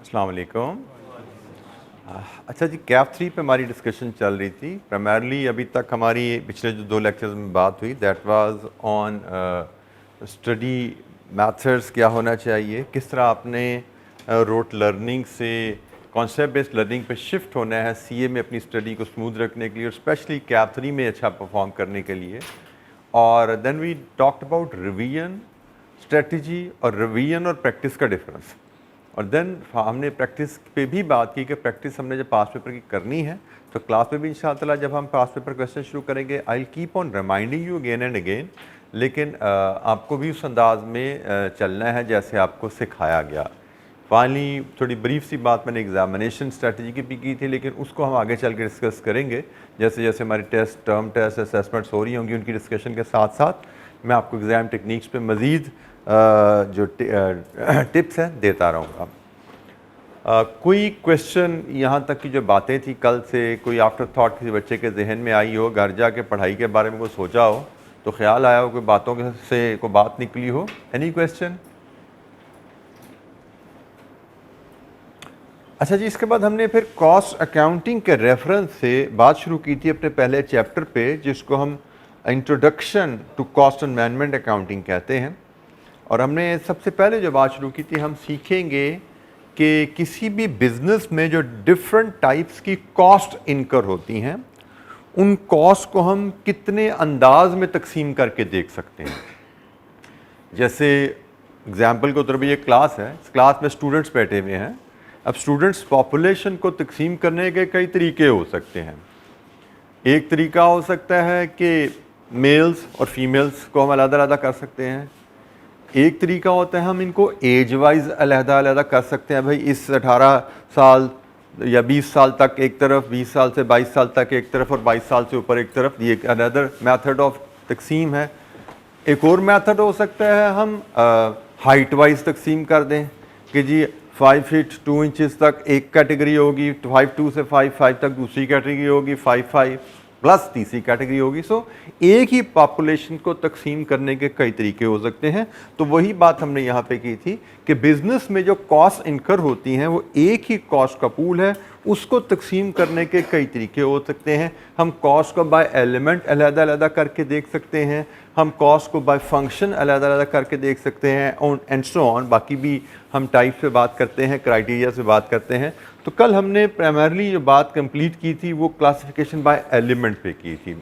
अस्सलाम वालेकुम। अच्छा जी, कैप 3 पे हमारी डिस्कशन चल रही थी। प्राइमरली अभी तक हमारी पिछले जो 2 लेक्चर्स में बात हुई that was on study methods, क्या होना चाहिए, किस तरह आपने रोट लर्निंग से कॉन्सेप्ट बेस्ड लर्निंग पे शिफ्ट होना है सीए में अपनी स्टडी को स्मूथ रखने के लिए और स्पेशली कैप 3 में अच्छा परफॉर्म करने के लिए। और then we talked about revision strategy और रिवीजन और प्रैक्टिस का डिफरेंस। और देन हमने प्रैक्टिस पे भी बात की कि प्रैक्टिस हमने जब पास पेपर की करनी है तो क्लास में भी इंशाअल्लाह जब हम पास पेपर क्वेश्चन शुरू करेंगे I will keep on reminding you again and again, लेकिन आपको भी उस अंदाज में चलना है जैसे आपको सिखाया गया। फाइनली थोड़ी ब्रीफ सी बात मैंने एग्जामिनेशन स्ट्रेटजी की भी की थी, लेकिन उसको हम आगे चल के डिस्कस करेंगे जैसे जैसे हमारी टेस्ट, टर्म टेस्ट, असेसमेंट्स हो रही होंगी। उनकी डिस्कशन के साथ साथ मैं आपको एग्ज़ाम टेक्निक्स पे मज़ीद जो टिप्स हैं देता रहूँगा। कोई क्वेश्चन यहाँ तक की जो बातें थी कल से, कोई आफ्टर थॉट किसी बच्चे के जहन में आई हो, घर जाके पढ़ाई के बारे में कोई सोचा हो तो ख्याल आया हो, कोई बातों से कोई बात निकली हो? Any question? अच्छा जी, इसके बाद हमने फिर कॉस्ट अकाउंटिंग के रेफरेंस से बात शुरू की थी अपने पहले चैप्टर पे, जिसको हम introduction to cost and management accounting कहते हैं। और हमने सबसे पहले जो बात शुरू की थी, हम सीखेंगे कि किसी भी बिज़नेस में जो डिफरेंट टाइप्स की कॉस्ट इनकर होती हैं उन कॉस्ट को हम कितने अंदाज में तकसीम करके देख सकते हैं। जैसे एग्जाम्पल के तौर पर ये क्लास है, इस क्लास में स्टूडेंट्स बैठे हुए हैं। अब स्टूडेंट्स पॉपुलेशन को तकसीम करने के कई तरीके हो सकते हैं। एक तरीका हो सकता है कि मेल्स और फीमेल्स को हम अलग-अलग कर सकते हैं। एक तरीका होता है हम इनको एज वाइज अलग-अलग कर सकते हैं। भाई इस 18 साल या 20 साल तक एक तरफ, 20 साल से 22 साल तक एक तरफ और 22 साल से ऊपर एक तरफ। ये अनदर मेथड ऑफ तकसीम है। एक और मेथड हो सकता है हम हाइट वाइज तकसीम कर दें कि जी 5 फीट 2 इंचज़ तक एक कैटेगरी होगी, 5'2" से 5'5" तक दूसरी कैटेगरी होगी, 5'5" प्लस तीसरी कैटेगरी होगी। सो एक ही पॉपुलेशन को तकसीम करने के कई तरीके हो सकते हैं। तो वही बात हमने यहाँ पे की थी कि बिजनेस में जो कॉस्ट इनकर होती हैं वो एक ही कॉस्ट का पूल है, उसको तकसीम करने के कई तरीके हो सकते हैं। हम कॉस्ट को बाय एलिमेंट अलग-अलग करके देख सकते हैं, हम कॉस्ट को बाय फंक्शन अलग-अलग करके देख सकते हैं एंड सो ऑन। बाकी भी हम टाइप से बात करते हैं, क्राइटेरिया से बात करते हैं। तो कल हमने प्राइमरली जो बात कंप्लीट की थी वो क्लासिफिकेशन बाय एलिमेंट पे की थी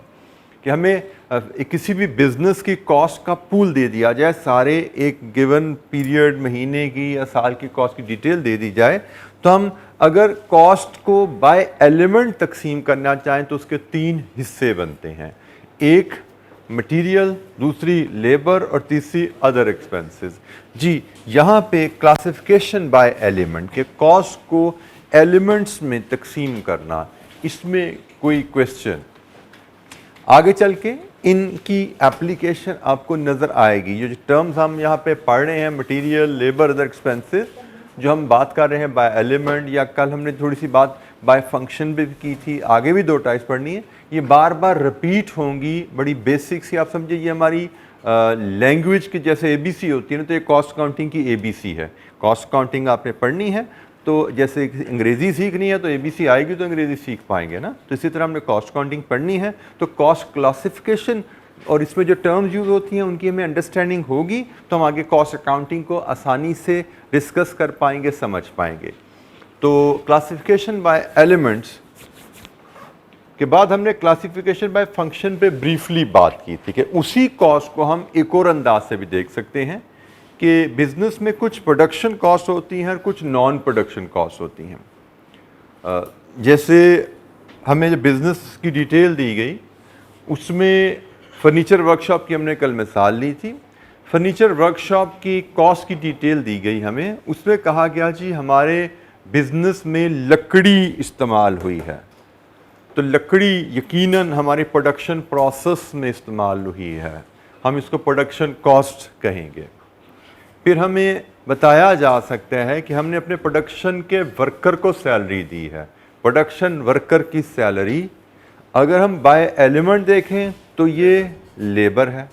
कि हमें किसी भी बिज़नेस की कॉस्ट का पूल दे दिया जाए, सारे एक गिवन पीरियड, महीने की या साल की कॉस्ट की डिटेल दे दी जाए, तो हम अगर कॉस्ट को बाय एलिमेंट तकसीम करना चाहें तो उसके 3 हिस्से बनते हैं। एक मटेरियल, दूसरी लेबर और तीसरी अदर एक्सपेंसेस। जी, यहाँ पे क्लासिफिकेशन बाय एलिमेंट के कॉस्ट को एलिमेंट्स में तकसीम करना, इसमें कोई क्वेश्चन आगे चल के इनकी एप्लीकेशन आपको नज़र आएगी। जो टर्म्स हम यहाँ पे पढ़ रहे हैं, मटेरियल, लेबर, अदर एक्सपेंसेस, जो हम बात कर रहे हैं बाय एलिमेंट, या कल हमने थोड़ी सी बात बाय फंक्शन भी की थी, आगे भी 2 टाइप्स पढ़नी है, ये बार बार रिपीट होंगी। बड़ी बेसिक सी आप समझिए, ये हमारी लैंग्वेज की जैसे ABC होती है ना, तो ये कॉस्ट काउंटिंग की ABC है। कॉस्ट काउंटिंग आपने पढ़नी है तो जैसे अंग्रेज़ी सीखनी है तो ABC आएगी तो अंग्रेज़ी सीख पाएंगे ना, तो इसी तरह हमने कॉस्ट काउंटिंग पढ़नी है तो कॉस्ट क्लासिफिकेशन और इसमें जो टर्म्स यूज़ होती हैं उनकी हमें अंडरस्टैंडिंग होगी तो हम आगे कॉस्ट अकाउंटिंग को आसानी से डिस्कस कर पाएंगे, समझ पाएंगे। तो क्लासिफिकेशन बाय एलिमेंट्स के बाद हमने क्लासिफिकेशन बाय फंक्शन पे ब्रीफली बात की थी कि उसी कॉस्ट को हम एक और अंदाज से भी देख सकते हैं कि बिज़नेस में कुछ प्रोडक्शन कॉस्ट होती हैं और कुछ नॉन प्रोडक्शन कॉस्ट होती हैं। जैसे हमें जो बिज़नेस की डिटेल दी गई उसमें फर्नीचर वर्कशॉप की हमने कल मिसाल ली थी। फर्नीचर वर्कशॉप की कॉस्ट की डिटेल दी गई हमें, उसमें कहा गया जी हमारे बिज़नेस में लकड़ी इस्तेमाल हुई है, तो लकड़ी यकीनन हमारी प्रोडक्शन प्रोसेस में इस्तेमाल हुई है, हम इसको प्रोडक्शन कॉस्ट कहेंगे। फिर हमें बताया जा सकता है कि हमने अपने प्रोडक्शन के वर्कर को सैलरी दी है, प्रोडक्शन वर्कर की सैलरी। अगर हम बाय एलिमेंट देखें तो ये लेबर है,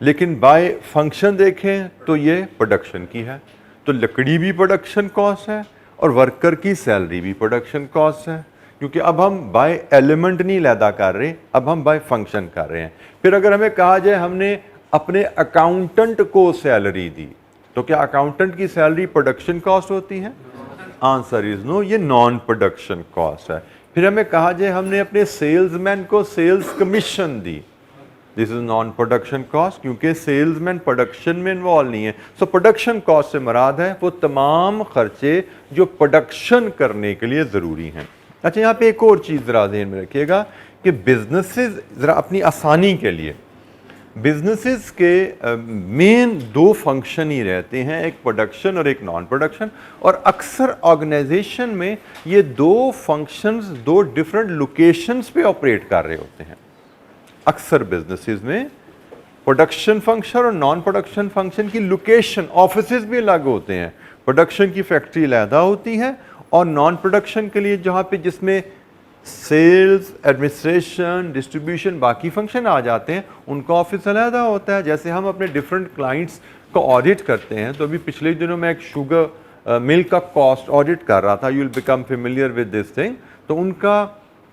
लेकिन बाय फंक्शन देखें तो ये प्रोडक्शन की है। तो लकड़ी भी प्रोडक्शन कॉस्ट है और वर्कर की सैलरी भी प्रोडक्शन कॉस्ट है, क्योंकि अब हम बाय एलिमेंट नहीं लैदा कर रहे, अब हम बाय फंक्शन कर रहे हैं। फिर अगर हमें कहा जाए हमने अपने अकाउंटेंट को सैलरी दी, तो क्या अकाउंटेंट की सैलरी प्रोडक्शन कॉस्ट होती है? आंसर इज नो, ये नॉन प्रोडक्शन कॉस्ट है। फिर हमें कहा जाए हमने अपने सेल्समैन को सेल्स कमीशन दी, this is non production cost, क्योंकि सेल्समैन प्रोडक्शन में इन्वॉल्व नहीं है। सो प्रोडक्शन कॉस्ट से मुराद है वो तमाम खर्चे जो प्रोडक्शन करने के लिए ज़रूरी हैं। अच्छा, यहाँ पे एक और चीज़ ज़रा ध्यान में रखिएगा कि बिजनेसेस ज़रा अपनी आसानी के लिए, बिजनेसेस के मेन दो फंक्शन ही रहते हैं, एक प्रोडक्शन और एक नॉन प्रोडक्शन, और अक्सर ऑर्गेनाइजेशन में ये दो फंक्शंस दो डिफरेंट लोकेशंस पे ऑपरेट कर रहे होते हैं। अक्सर बिजनेसेस में प्रोडक्शन फंक्शन और नॉन प्रोडक्शन फंक्शन की लोकेशन, ऑफिसेज भी अलग होते हैं। प्रोडक्शन की फैक्ट्री अलहदा होती है और नॉन प्रोडक्शन के लिए जहाँ पे जिसमें सेल्स, एडमिनिस्ट्रेशन, डिस्ट्रीब्यूशन, बाकी फंक्शन आ जाते हैं, उनका ऑफिस अलहदा होता है। जैसे हम अपने डिफरेंट क्लाइंट्स को ऑडिट करते हैं, तो अभी पिछले दिनों मैं एक शुगर मिल का कॉस्ट ऑडिट कर रहा था, you will become familiar with this thing. तो उनका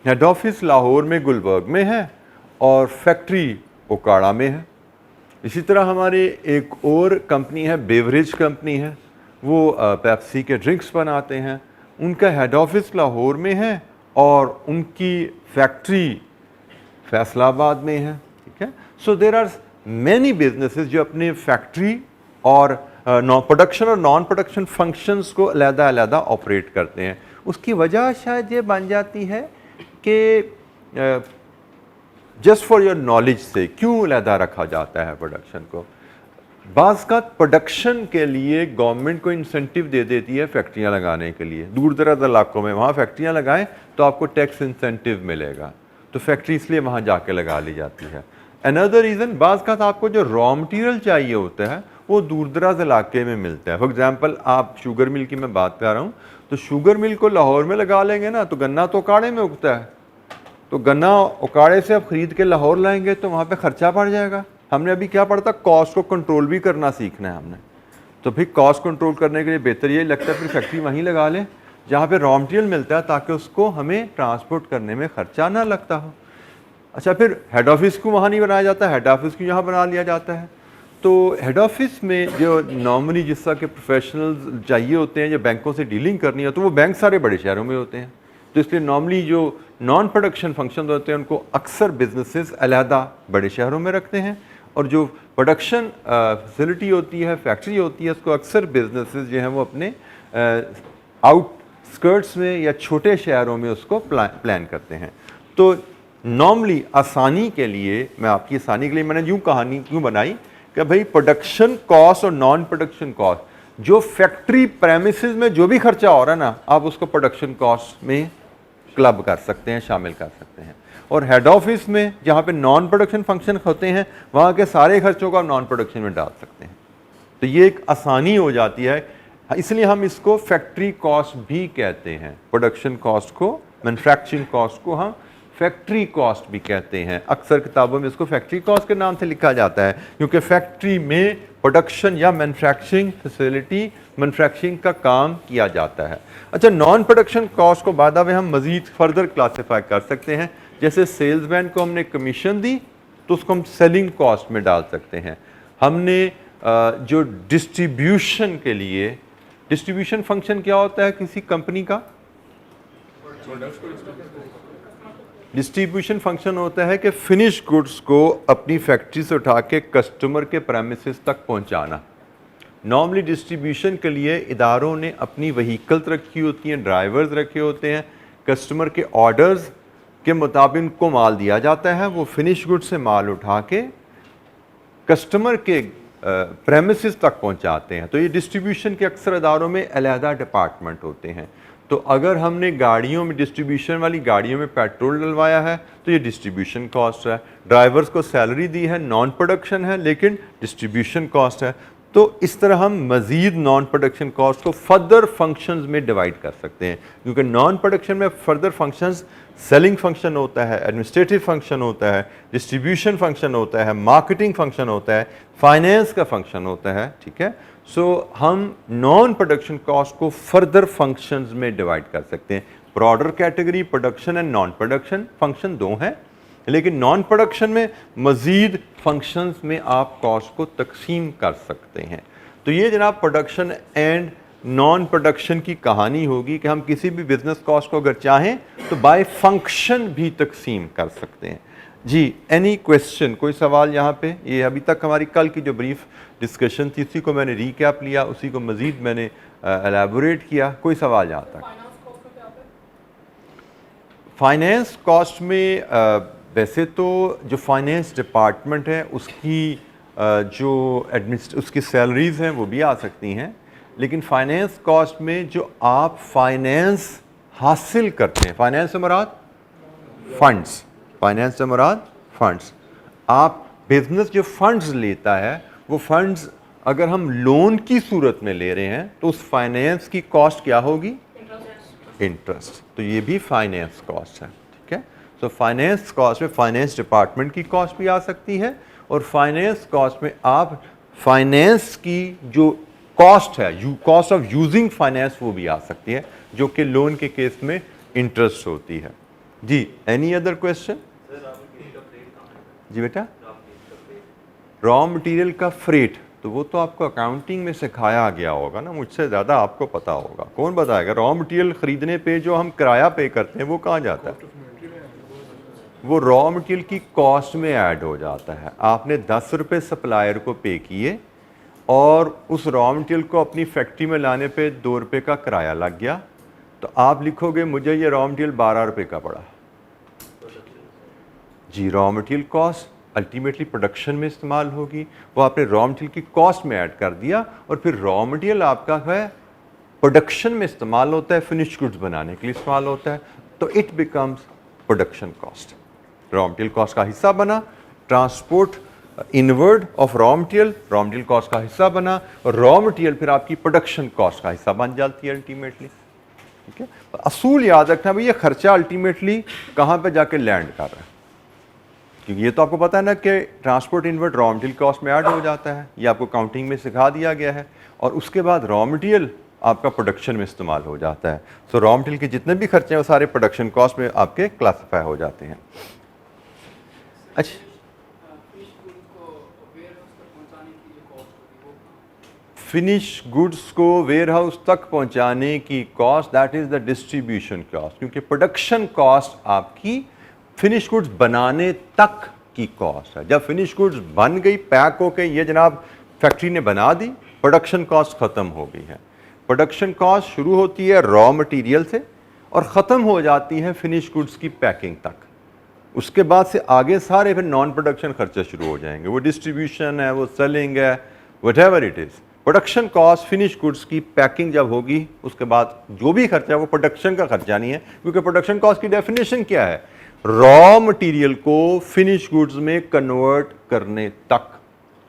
हेड ऑफिस लाहौर में गुलबर्ग में है और फैक्ट्री ओकाड़ा में है। इसी तरह हमारे एक और कंपनी है, बेवरेज कंपनी है, वो पेप्सी के ड्रिंक्स बनाते हैं, उनका हेड ऑफिस लाहौर में है और उनकी फैक्ट्री फैसलाबाद में है। ठीक है, सो देर आर मैनी बिजनेसेस जो अपने फैक्ट्री और प्रोडक्शन और नॉन प्रोडक्शन फंक्शंस को अलग-अलग ऑपरेट करते हैं। उसकी वजह शायद ये बन जाती है कि जस्ट फॉर योर नॉलेज से क्यों अलहदा रखा जाता है प्रोडक्शन को। बाज़ का प्रोडक्शन के लिए गवर्नमेंट को इंसेंटिव दे देती है फैक्ट्रियां लगाने के लिए, दूर दराज इलाकों में वहाँ फैक्ट्रियां लगाएं तो आपको टैक्स इंसेंटिव मिलेगा, तो फैक्ट्री इसलिए वहाँ जाके लगा ली जाती है। अनदर रीज़न, बाज़ का आपको जो रॉ मटीरियल चाहिए होता है वो दूर दराज इलाके में मिलता है। फॉर एग्जाम्पल, आप शुगर मिल की मैं बात कर रहा हूँ, तो शुगर मिल को लाहौर में लगा लेंगे ना, तो गन्ना तो ओकाड़े में उगता है, तो गन्ना ओकाड़े से आप ख़रीद के लाहौर लाएंगे तो वहाँ पे ख़र्चा बढ़ जाएगा। हमने अभी क्या पढ़ा था, कॉस्ट को कंट्रोल भी करना सीखना है हमने। तो फिर कॉस्ट कंट्रोल करने के लिए बेहतर यही लगता है फिर फैक्ट्री वहीं लगा लें जहाँ पे रॉ मटीरियल मिलता है, ताकि उसको हमें ट्रांसपोर्ट करने में ख़र्चा ना लगता हो। अच्छा, फिर हेड ऑफिस को वहाँ नहीं बनाया जाता, हेड ऑफिस को यहाँ बना लिया जाता है। तो हेड ऑफिस में जो नॉर्मली जिस तरह के प्रोफेशनल्स चाहिए होते हैं, जो बैंकों से डीलिंग करनी है, तो वो बैंक सारे बड़े शहरों में होते हैं। तो इसलिए नॉर्मली जो नॉन प्रोडक्शन फंक्शन होते हैं उनको अक्सर बिजनेसेस अलहदा बड़े शहरों में रखते हैं, और जो प्रोडक्शन फैसिलिटी होती है, फैक्ट्री होती है, उसको अक्सर बिजनेसेस जो हैं वो अपने आउटस्कर्ट्स में या छोटे शहरों में उसको प्लान करते हैं। तो नॉर्मली आसानी के लिए, मैं आपकी आसानी के लिए मैंने यूँ कहानी क्यों बनाई कि भाई प्रोडक्शन कॉस्ट और नॉन प्रोडक्शन कॉस्ट, जो फैक्ट्री प्रेमिसेस में जो भी खर्चा हो रहा है ना, आप उसको प्रोडक्शन कॉस्ट में क्लब कर सकते हैं, शामिल कर सकते हैं। और हेड ऑफिस में जहाँ पे नॉन प्रोडक्शन फंक्शन होते हैं, वहाँ के सारे खर्चों को आप नॉन प्रोडक्शन में डाल सकते हैं। तो ये एक आसानी हो जाती है, इसलिए हम इसको फैक्ट्री कॉस्ट भी कहते हैं। प्रोडक्शन कॉस्ट को, मैन्युफैक्चरिंग कॉस्ट को हम फैक्ट्री कॉस्ट भी कहते हैं। अक्सर किताबों में इसको फैक्ट्री कॉस्ट के नाम से लिखा जाता है, क्योंकि फैक्ट्री में प्रोडक्शन या मैन्युफैक्चरिंग फैसिलिटी, मैन्युफैक्चरिंग का काम किया जाता है। अच्छा, नॉन प्रोडक्शन कॉस्ट को बाद में हम मज़ीद फर्दर क्लासीफाई कर सकते हैं। जैसे सेल्समैन को हमने कमीशन दी तो उसको हम सेलिंग कॉस्ट में डाल सकते हैं। हमने जो डिस्ट्रीब्यूशन के लिए, डिस्ट्रीब्यूशन फंक्शन क्या होता है किसी कंपनी का? डिस्ट्रीब्यूशन फंक्शन होता है कि फिनिश गुड्स को अपनी फैक्ट्री से उठा के कस्टमर के प्रेमिसेस तक पहुंचाना। नॉर्मली डिस्ट्रीब्यूशन के लिए इदारों ने अपनी व्हीकल्स रखी होती हैं, ड्राइवर्स रखे होते हैं, कस्टमर के ऑर्डर्स के मुताबिक उनको माल दिया जाता है, वो फिनिश गुड से माल उठा के कस्टमर के प्रेमिसेस तक पहुंचाते हैं। तो ये डिस्ट्रीब्यूशन के अक्सर इदारों में अलहदा डिपार्टमेंट होते हैं। तो अगर हमने गाड़ियों में, डिस्ट्रीब्यूशन वाली गाड़ियों में पेट्रोल डलवाया है तो ये डिस्ट्रीब्यूशन कॉस्ट है। ड्राइवर्स को सैलरी दी है, नॉन प्रोडक्शन है लेकिन डिस्ट्रीब्यूशन कॉस्ट है। तो इस तरह हम मज़ीद नॉन प्रोडक्शन कॉस्ट को फर्दर फंक्शंस में डिवाइड कर सकते हैं, क्योंकि नॉन प्रोडक्शन में फर्दर फंक्शंस, सेलिंग फंक्शन होता है, एडमिनिस्ट्रेटिव फंक्शन होता है, डिस्ट्रीब्यूशन फंक्शन होता है, मार्केटिंग फंक्शन होता है, फाइनेंस का फंक्शन होता है। ठीक है, हम नॉन प्रोडक्शन कॉस्ट को फर्दर फंक्शंस में डिवाइड कर सकते हैं। Broader category production and non production function दो हैं, लेकिन नॉन प्रोडक्शन में मज़ीद फंक्शंस में आप कॉस्ट को तकसीम कर सकते हैं। तो ये जनाब प्रोडक्शन एंड नॉन प्रोडक्शन की कहानी होगी कि हम किसी भी बिजनेस कॉस्ट को अगर चाहें तो बाय फंक्शन भी तकसीम कर सकते हैं। जी, एनी क्वेश्चन, कोई सवाल यहाँ पे? ये अभी तक हमारी कल की जो ब्रीफ डिस्कशन थी उसी को मैंने रीकैप लिया, उसी को मज़ीद मैंने एलैबोरेट किया। कोई सवाल यहाँ तक? फाइनेंस कॉस्ट में वैसे तो जो फाइनेंस डिपार्टमेंट है उसकी उसकी सैलरीज़ हैं वो भी आ सकती हैं, लेकिन फाइनेंस कॉस्ट में जो आप फाइनेंस हासिल करते हैं, फाइनेंस से मुराद फंड्स, फाइनेंस से मुराद फंड्स, आप बिजनेस जो फंड्स लेता है वो फंड्स अगर हम लोन की सूरत में ले रहे हैं तो उस फाइनेंस की कॉस्ट क्या होगी? इंटरेस्ट। तो ये भी फाइनेंस कॉस्ट है, ठीक है। तो फाइनेंस कॉस्ट में फाइनेंस डिपार्टमेंट की कॉस्ट भी आ सकती है, और फाइनेंस कॉस्ट में आप फाइनेंस की जो कॉस्ट है, कॉस्ट ऑफ यूजिंग फाइनेंस, वो भी आ सकती है, जो कि लोन के केस में इंटरेस्ट होती है। जी, एनी अदर क्वेश्चन? जी बेटा, रॉ मटेरियल का फ्रेट, तो वो तो आपको अकाउंटिंग में सिखाया गया होगा ना, मुझसे ज़्यादा आपको पता होगा। कौन बताएगा? रॉ मटेरियल ख़रीदने पे जो हम किराया पे करते हैं वो कहाँ जाता है? वो रॉ मटेरियल की कॉस्ट में ऐड हो जाता है। आपने 10 रुपये सप्लायर को पे किए और उस रॉ मटेरियल को अपनी फैक्ट्री में लाने पे 2 रुपये का किराया लग गया, तो आप लिखोगे मुझे ये रॉ मटेरियल 12 रुपये का पड़ा। जी, raw material cost ultimately production में इस्तेमाल होगी, वो आपने रॉ मटेरियल की कॉस्ट में ऐड कर दिया, और फिर रॉ मटेरियल आपका है प्रोडक्शन में इस्तेमाल होता है, फिनिश गुड्स बनाने के लिए इस्तेमाल होता है, तो it becomes production cost. Raw material cost का हिस्सा बना, transport inward of raw material cost का हिस्सा बना, और रॉ मटेरियल फिर आपकी प्रोडक्शन कॉस्ट का हिस्सा बन जाती है अल्टीमेटली, ठीक है। असूल याद रखना भाई, ये खर्चा अल्टीमेटली कहाँ पे जाके लैंड कर रहा है, क्योंकि ये तो आपको पता है ना कि transport inward raw material cost में ऐड हो जाता है, ये आपको काउंटिंग में सिखा दिया गया है, और उसके बाद रॉ मटेरियल आपका प्रोडक्शन में इस्तेमाल हो जाता है। सो रॉ मटेरियल के जितने भी खर्चे हैं वो सारे प्रोडक्शन कॉस्ट में आपके क्लासीफाई हो जाते हैं। अच्छा, फिनिश गुड्स को वेयर हाउस तक पहुंचाने की cost, that is the distribution cost, क्योंकि प्रोडक्शन कॉस्ट आपकी फिनिश गुड्स बनाने तक की कॉस्ट है। जब फिनिश गुड्स बन गई, पैक होके ये जनाब फैक्ट्री ने बना दी, प्रोडक्शन कॉस्ट ख़त्म हो गई है। प्रोडक्शन कॉस्ट शुरू होती है रॉ मटेरियल से और ख़त्म हो जाती है फिनिश गुड्स की पैकिंग तक। उसके बाद से आगे सारे फिर नॉन प्रोडक्शन खर्चे शुरू हो जाएंगे, वो डिस्ट्रीब्यूशन है, वो सेलिंग है, whatever it is. Production cost finish goods की पैकिंग जब होगी उसके बाद जो भी खर्चा है वो प्रोडक्शन का खर्चा नहीं है, क्योंकि प्रोडक्शन कॉस्ट की डेफिनेशन क्या है? रॉ मटेरियल को फिनिश गुड्स में कन्वर्ट करने तक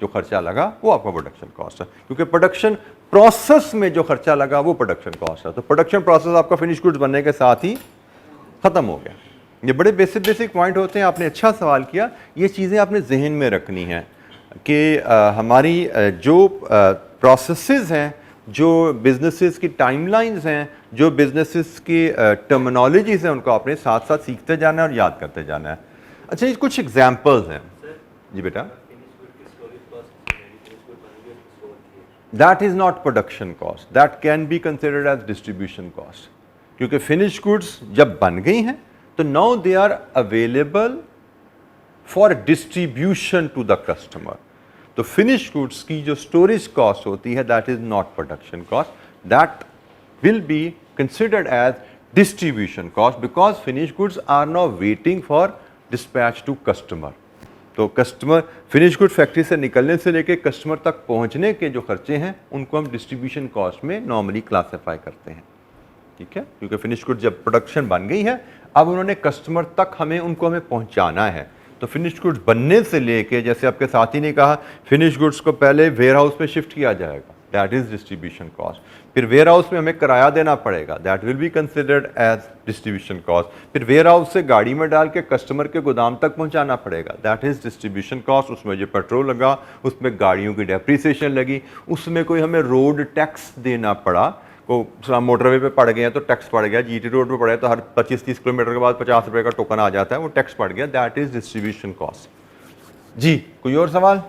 जो खर्चा लगा वो आपका प्रोडक्शन कॉस्ट है, क्योंकि प्रोडक्शन प्रोसेस में जो खर्चा लगा वो प्रोडक्शन कॉस्ट है। तो प्रोडक्शन प्रोसेस आपका फिनिश गुड्स बनने के साथ ही खत्म हो गया। ये बड़े बेसिक पॉइंट होते हैं। आपने अच्छा सवाल किया, ये चीज़ें आपने जहन में रखनी है कि हमारी जो प्रोसेसेस हैं, जो बिजनेसेस की टाइमलाइंस हैं, जो बिजनेसेस की टर्मिनोलॉजीज़ हैं, उनको आपने साथ साथ सीखते जाना है और याद करते जाना है। अच्छा, ये कुछ एग्जांपल्स हैं। जी बेटा, that is not production cost, that can be considered as distribution cost, क्योंकि फिनिश गुड्स जब बन गई हैं तो now they are available for distribution to the customer. तो फिनिश गुड्स की जो स्टोरेज कॉस्ट होती है that is not production cost, that will be considered as distribution cost, because finish goods are now waiting for dispatch to customer. तो customer finish good factory से निकलने से लेके कस्टमर तक पहुंचने के जो खर्चे हैं उनको हम डिस्ट्रीब्यूशन कॉस्ट में नॉर्मली क्लासीफाई करते हैं, ठीक है। क्योंकि फिनिश गुड जब प्रोडक्शन बन गई है, अब उन्होंने कस्टमर तक हमें पहुंचाना है। तो फिनिश गुड्स बनने से लेके, जैसे आपके साथी ने कहा, फिनिश गुड्स को पहले वेयर हाउस में शिफ्ट किया जाएगा, दैट इज डिस्ट्रीब्यूशन कॉस्ट। फिर वेयर हाउस में हमें किराया देना पड़ेगा, that will be considered as distribution cost. फिर वेयर हाउस से गाड़ी में डाल के कस्टमर के गोदाम तक पहुंचाना पड़ेगा, दैट इज डिस्ट्रीब्यूशन कॉस्ट। उसमें जो पेट्रोल लगा, उसमें गाड़ियों की डेप्रिसिएशन लगी, उसमें कोई हमें रोड टैक्स देना पड़ा, को मोटरवे पे पड़ गए हैं तो टैक्स पड़ गया, जीटी रोड पे पड़े तो हर 25-30 किलोमीटर के बाद 50 रुपए का टोकन आ जाता है, वो टैक्स पड़ गया, दैट इज डिस्ट्रीब्यूशन कॉस्ट। जी कोई और सवाल?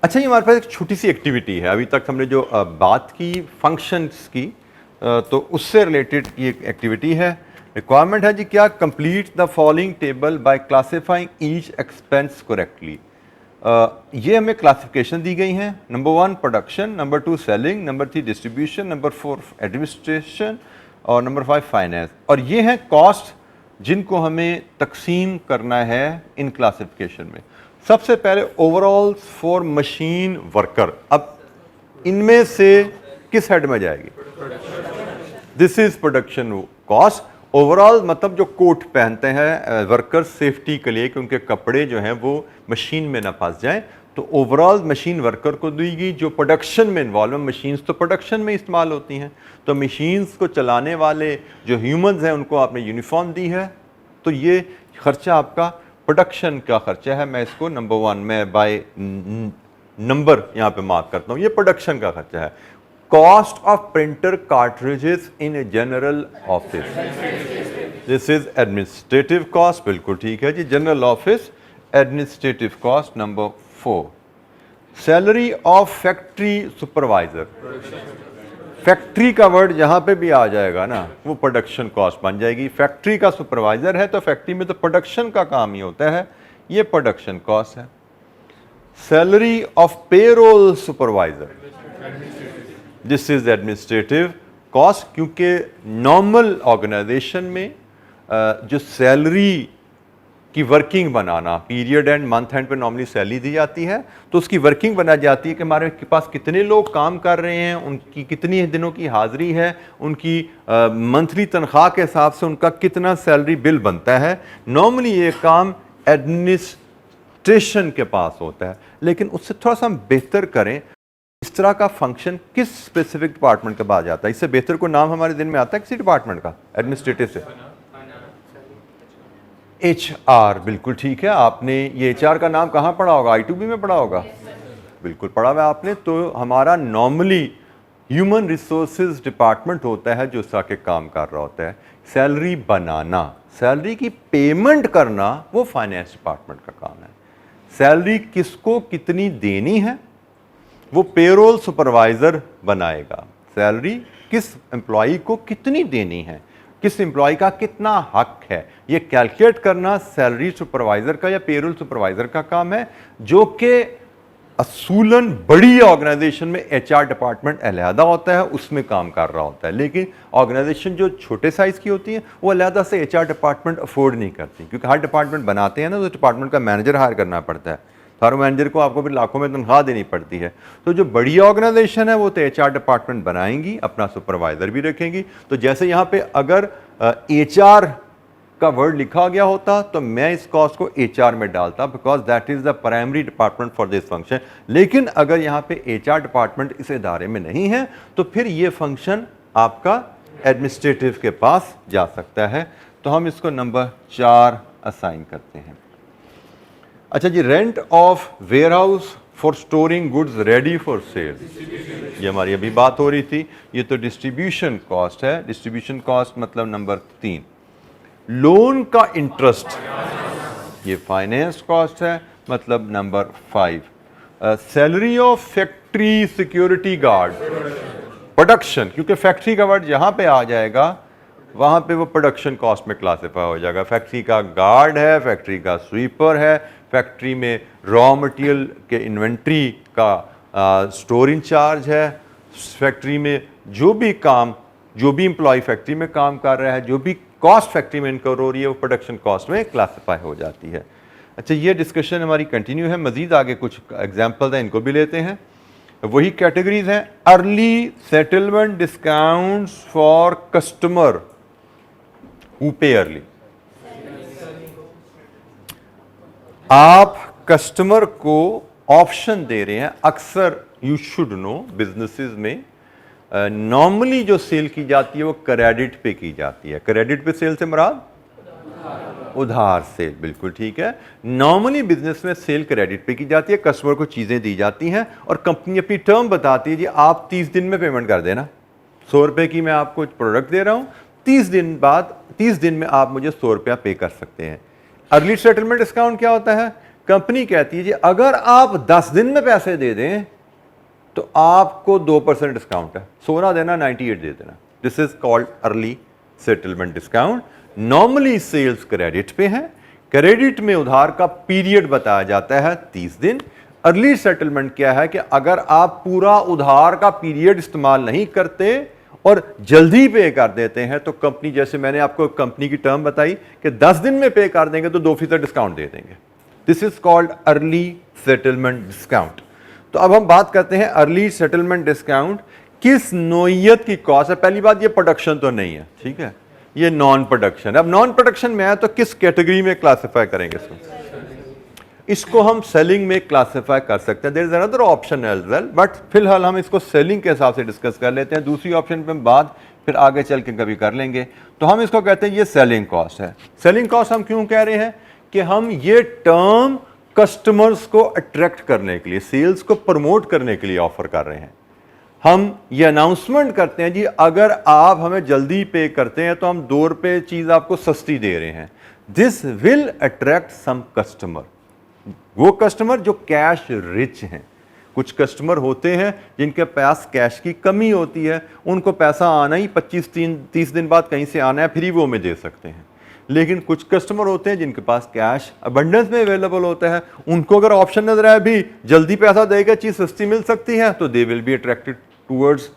अच्छा, ये हमारे पास एक छोटी सी एक्टिविटी है, अभी तक हमने जो बात की फंक्शंस की, तो उससे रिलेटेड ये एक एक्टिविटी है। रिक्वायरमेंट है जी क्या, complete the following table by classifying each expense correctly. ये हमें क्लासिफिकेशन दी गई हैं, number 1 production, number 2 selling, number 3 distribution, number 4 administration और नंबर 5 फाइनेंस। और ये हैं कॉस्ट जिनको हमें तकसीम करना है इन क्लासिफिकेशन में। सबसे पहले ओवरऑल फॉर मशीन वर्कर, अब इनमें से किस हेड में जाएगी? This is production cost. Overall मतलब जो कोट पहनते हैं वर्कर्स सेफ्टी के लिए कि उनके कपड़े जो हैं वो मशीन में ना फंस जाएं, तो ओवरऑल मशीन वर्कर को देगी जो प्रोडक्शन में इन्वॉल्व है। मशीन्स तो प्रोडक्शन में इस्तेमाल होती हैं, तो मशीन्स को चलाने वाले जो ह्यूमंस हैं उनको आपने यूनिफॉर्म दी है, तो ये खर्चा आपका प्रोडक्शन का खर्चा है। मैं इसको नंबर 1 में बाय नंबर यहाँ पे मार्क करता हूँ, ये प्रोडक्शन का खर्चा है। Cost of printer cartridges in a general office, this is administrative cost, बिल्कुल ठीक है जी, general office administrative cost. Number 4 salary of factory supervisor, factory का वर्ड जहां पे भी आ जाएगा ना वो प्रोडक्शन कॉस्ट बन जाएगी। फैक्ट्री का सुपरवाइजर है तो फैक्ट्री में तो प्रोडक्शन का काम ही होता है, ये प्रोडक्शन कॉस्ट है। Salary of payroll supervisor, this is administrative cost, क्योंकि नॉर्मल ऑर्गेनाइजेशन में जो सैलरी की working banana, period and month and पे नॉर्मली सैलरी दी जाती है, तो उसकी वर्किंग बना जाती है कि हमारे पास कितने लोग काम कर रहे हैं, उनकी कितनी दिनों की हाजिरी है, उनकी मंथली तनख्वाह के हिसाब से उनका कितना सैलरी बिल बनता है। नॉर्मली ये काम एडमिनिस्ट्रेशन के पास होता है, लेकिन उससे थोड़ा सा हम बेहतर करें, इस तरह का फंक्शन किस स्पेसिफिक डिपार्टमेंट के पास जाता है? इससे बेहतर कोई नाम हमारे दिन में आता है किसी डिपार्टमेंट का एडमिनिस्ट्रेटिव से? HR, बिल्कुल ठीक है। आपने ये HR का नाम कहाँ पढ़ा होगा? I2B में पढ़ा होगा, बिल्कुल पढ़ा हुआ आपने। तो हमारा नॉर्मली ह्यूमन रिसोर्सेज डिपार्टमेंट होता है जो उसका के काम कर रहा होता है। सैलरी बनाना, सैलरी की पेमेंट करना, वो फाइनेंस डिपार्टमेंट का काम है। सैलरी किसको कितनी देनी है वो पेरोल सुपरवाइजर बनाएगा। सैलरी किस एम्प्लॉई को कितनी देनी है, किस एम्प्लॉय का कितना हक है, ये कैलकुलेट करना सैलरी सुपरवाइजर का या पेरोल सुपरवाइजर का काम है, जो कि असूलन बड़ी ऑर्गेनाइजेशन में HR डिपार्टमेंट अलहदा होता है, उसमें काम कर रहा होता है। लेकिन ऑर्गेनाइजेशन जो छोटे साइज की होती है वो अलहदा से HR डिपार्टमेंट अफोर्ड नहीं करती, क्योंकि हर डिपार्टमेंट बनाते हैं ना तो डिपार्टमेंट का मैनेजर हायर करना पड़ता है, हर मैनेजर को आपको फिर लाखों में तनख्वाह देनी पड़ती है। तो जो बड़ी ऑर्गेनाइजेशन है वो तो HR डिपार्टमेंट बनाएंगी, अपना सुपरवाइजर भी रखेंगी। तो जैसे यहाँ पे अगर HR का वर्ड लिखा गया होता तो मैं इस कॉस्ट को HR में डालता, because that is the primary department for this function. लेकिन अगर यहाँ पे HR डिपार्टमेंट इस इदारे में नहीं है तो फिर ये फंक्शन आपका एडमिनिस्ट्रेटिव के पास जा सकता है। तो हम इसको नंबर 4 असाइन करते हैं। अच्छा जी, rent of warehouse for storing goods ready for sale, ये हमारी अभी बात हो रही थी, ये तो डिस्ट्रीब्यूशन कॉस्ट है। डिस्ट्रीब्यूशन कॉस्ट मतलब नंबर 3। लोन का इंटरेस्ट, ये फाइनेंस कॉस्ट है, मतलब number 5। Salary of factory security guard, production, क्योंकि फैक्ट्री का वर्ड जहां पे आ जाएगा वहां पे वो प्रोडक्शन कॉस्ट में क्लासिफाई हो जाएगा। फैक्ट्री का गार्ड है, फैक्ट्री का स्वीपर है, फैक्ट्री में रॉ मटेरियल के इन्वेंट्री का स्टोर इंचार्ज है, फैक्ट्री में जो भी काम, जो भी एम्प्लॉय फैक्ट्री में काम कर रहा है, जो भी कॉस्ट फैक्ट्री में इनकर हो रही है वो प्रोडक्शन कॉस्ट में क्लासिफाई हो जाती है। अच्छा, ये डिस्कशन हमारी कंटिन्यू है, मजीद आगे कुछ एग्जाम्पल हैं, इनको भी लेते हैं। वही कैटेगरीज हैं। Early settlement discounts for customer who पे अर्ली, आप कस्टमर को ऑप्शन दे रहे हैं। अक्सर यू शुड नो बिजनेसेस में नॉर्मली जो सेल की जाती है वो क्रेडिट पे की जाती है। क्रेडिट पे सेल से मुराद उधार सेल, बिल्कुल ठीक है। नॉर्मली बिजनेस में सेल क्रेडिट पे की जाती है, कस्टमर को चीज़ें दी जाती हैं और कंपनी अपनी टर्म बताती है जी आप 30 दिन में पेमेंट कर देना। 100 रुपये की मैं आपको प्रोडक्ट दे रहा हूँ, 30 दिन बाद 30 दिन में आप मुझे 100 रुपया पे कर सकते हैं। अर्ली सेटलमेंट डिस्काउंट क्या होता है? कंपनी कहती है जी अगर आप 10 दिन में पैसे दे दें तो आपको 2% डिस्काउंट है, 100 ना देना 98 दे देना। This is called early settlement discount. Normally sales credit पे है, क्रेडिट में उधार का पीरियड बताया जाता है 30 दिन। अर्ली सेटलमेंट क्या है कि अगर आप पूरा उधार का पीरियड इस्तेमाल नहीं करते और जल्दी पे कर देते हैं तो कंपनी, जैसे मैंने आपको कंपनी की टर्म बताई कि 10 दिन में पे कर देंगे तो 2% डिस्काउंट दे देंगे। This is called early settlement discount. तो अब हम बात करते हैं अर्ली सेटलमेंट डिस्काउंट किस नोयत की कॉस्ट है। पहली बात, ये प्रोडक्शन तो नहीं है, ठीक है, ये नॉन प्रोडक्शन। अब नॉन प्रोडक्शन में है तो किस कैटेगरी में क्लासिफाई करेंगे इसको हम सेलिंग में क्लासिफाई कर सकते हैं। There is another option as well, but फिलहाल हम इसको सेलिंग के हिसाब से डिस्कस कर लेते हैं। दूसरी ऑप्शन पे हम बात फिर आगे चल के कभी कर लेंगे। तो हम इसको कहते हैं ये सेलिंग कॉस्ट है। सेलिंग कॉस्ट हम क्यों कह रहे हैं कि हम ये टर्म कस्टमर्स को अट्रैक्ट करने के लिए, सेल्स को प्रमोट करने के लिए ऑफर कर रहे हैं। हम ये अनाउंसमेंट करते हैं जी अगर आप हमें जल्दी पे करते हैं तो हम 2 रुपये चीज आपको सस्ती दे रहे हैं। This will attract some customer, वो कस्टमर जो कैश रिच हैं। कुछ कस्टमर होते हैं जिनके पास कैश की कमी होती है, उनको पैसा आना ही 25-30 दिन बाद कहीं से आना है, फिर ही वो हमें दे सकते हैं। लेकिन कुछ कस्टमर होते हैं जिनके पास कैश अबंडेंस में अवेलेबल होता है, उनको अगर ऑप्शन नजर आए भी जल्दी पैसा देगा, चीज सस्ती मिल सकती है, तो they will be attracted towards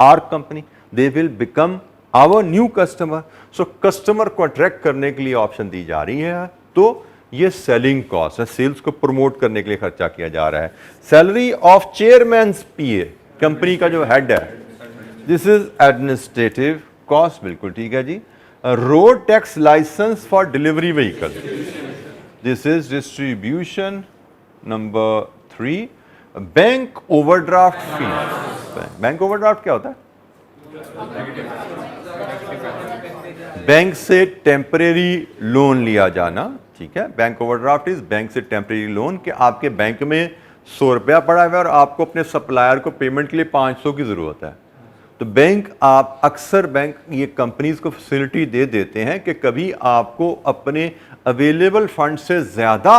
our company, they will become our new customer. So customer को अट्रैक्ट करने के लिए ऑप्शन दी जा रही है। तो ये सेलिंग कॉस्ट है, सेल्स को प्रमोट करने के लिए खर्चा किया जा रहा है। Salary of chairman PA, company का जो हेड है, दिस इज एडमिनिस्ट्रेटिव कॉस्ट, बिल्कुल ठीक है जी। Road tax licence for delivery vehicle, this is distribution. Number 3, bank overdraft fee. Bank overdraft क्या होता है? बैंक से टेम्परेरी लोन लिया जाना, ठीक है। बैंक ओवरड्राफ्ट इज बैंक से टेम्परेरी लोन, कि आपके बैंक में 100 रुपया पड़ा हुआ है और आपको अपने सप्लायर को पेमेंट के लिए 500 की जरूरत है। तो बैंक, आप अक्सर बैंक ये कंपनीज को फैसिलिटी दे देते हैं कि कभी आपको अपने अवेलेबल फंड से ज्यादा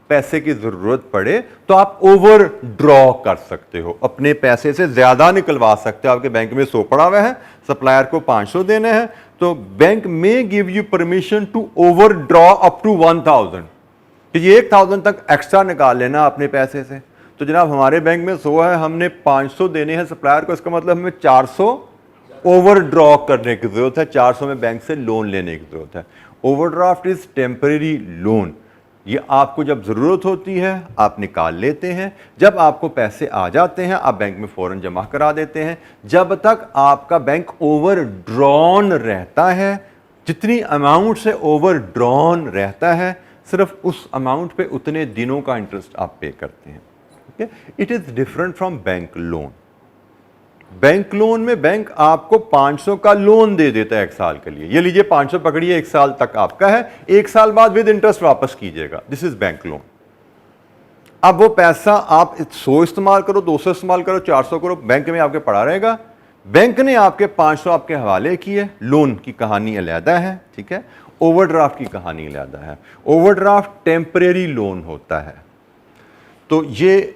पैसे की जरूरत पड़े तो आप ओवर ड्रॉ कर सकते हो, अपने पैसे से ज्यादा निकलवा सकते हो। आपके बैंक में 100 पड़ा हुआ है, सप्लायर को 500 देने हैं, तो बैंक में give you permission to overdraw up to 1000, कि ये 1000 तक एक्स्ट्रा निकाल लेना अपने पैसे से। तो जनाब हमारे बैंक में 100 है, हमने 500 देने हैं सप्लायर को, इसका मतलब हमें 400 ओवर ड्रॉ करने की जरूरत है, 400 में बैंक से लोन लेने की जरूरत है। ओवरड्राफ्ट इज टेम्परेरी लोन, ये आपको जब जरूरत होती है आप निकाल लेते हैं, जब आपको पैसे आ जाते हैं आप बैंक में फौरन जमा करा देते हैं। जब तक आपका बैंक ओवर ड्रॉन रहता है, जितनी अमाउंट से ओवर ड्रॉन रहता है, सिर्फ उस अमाउंट पे उतने दिनों का इंटरेस्ट आप पे करते हैं। It is different from bank loan. Bank loan में बैंक आपको 500 का लोन दे देता है 1 साल के लिए, ये लीजिए 500 पकड़िए, 1 साल तक आपका है, 1 साल बाद विद इंटरेस्ट वापस कीजिएगा। This is bank loan. अब वो पैसा आप 100 इस्तेमाल करो, 200 इस्तेमाल करो, 400 करो, बैंक में आपके पड़ा रहेगा। बैंक ने आपके 500 आपके हवाले किए, लोन की कहानी अलहदा है, ठीक है। ओवरड्राफ्ट की कहानी अलहदा है। ओवरड्राफ्ट टेम्परेरी लोन होता है। तो ये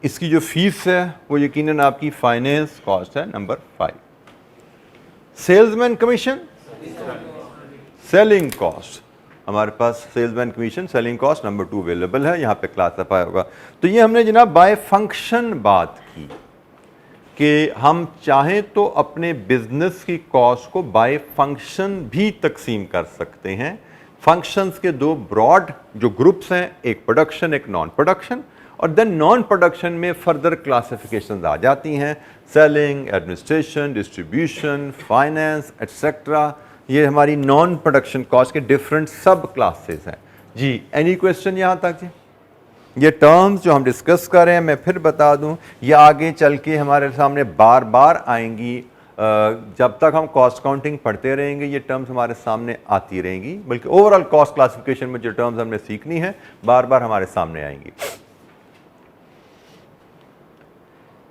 इसकी जो फीस है वो यकीनन आपकी फाइनेंस कॉस्ट है। Number 5, salesman commission, selling cost. हमारे पास salesman commission, selling cost number 2 available है, यहाँ पे क्लासिफाई होगा। तो ये हमने जनाब बाय फंक्शन बात की कि हम चाहें तो अपने बिजनेस की कॉस्ट को बाय फंक्शन भी तकसीम कर सकते हैं। फंक्शंस के 2 ब्रॉड जो ग्रुप्स हैं, एक प्रोडक्शन, एक नॉन प्रोडक्शन, और देन नॉन प्रोडक्शन में फर्दर क्लासिफिकेशंस आ जाती हैं, selling, administration, distribution, finance etcetera. ये हमारी नॉन प्रोडक्शन कॉस्ट के डिफरेंट सब क्लासेस हैं जी। एनी क्वेश्चन यहाँ तक जी? ये टर्म्स जो हम डिस्कस कर रहे हैं, मैं फिर बता दूं, ये आगे चल के हमारे सामने बार बार आएंगी। जब तक हम कॉस्ट काउंटिंग पढ़ते रहेंगे ये टर्म्स हमारे सामने आती रहेंगी, बल्कि ओवरऑल कॉस्ट क्लासिफिकेशन में जो टर्म्स हमने सीखनी है बार बार हमारे सामने आएंगी।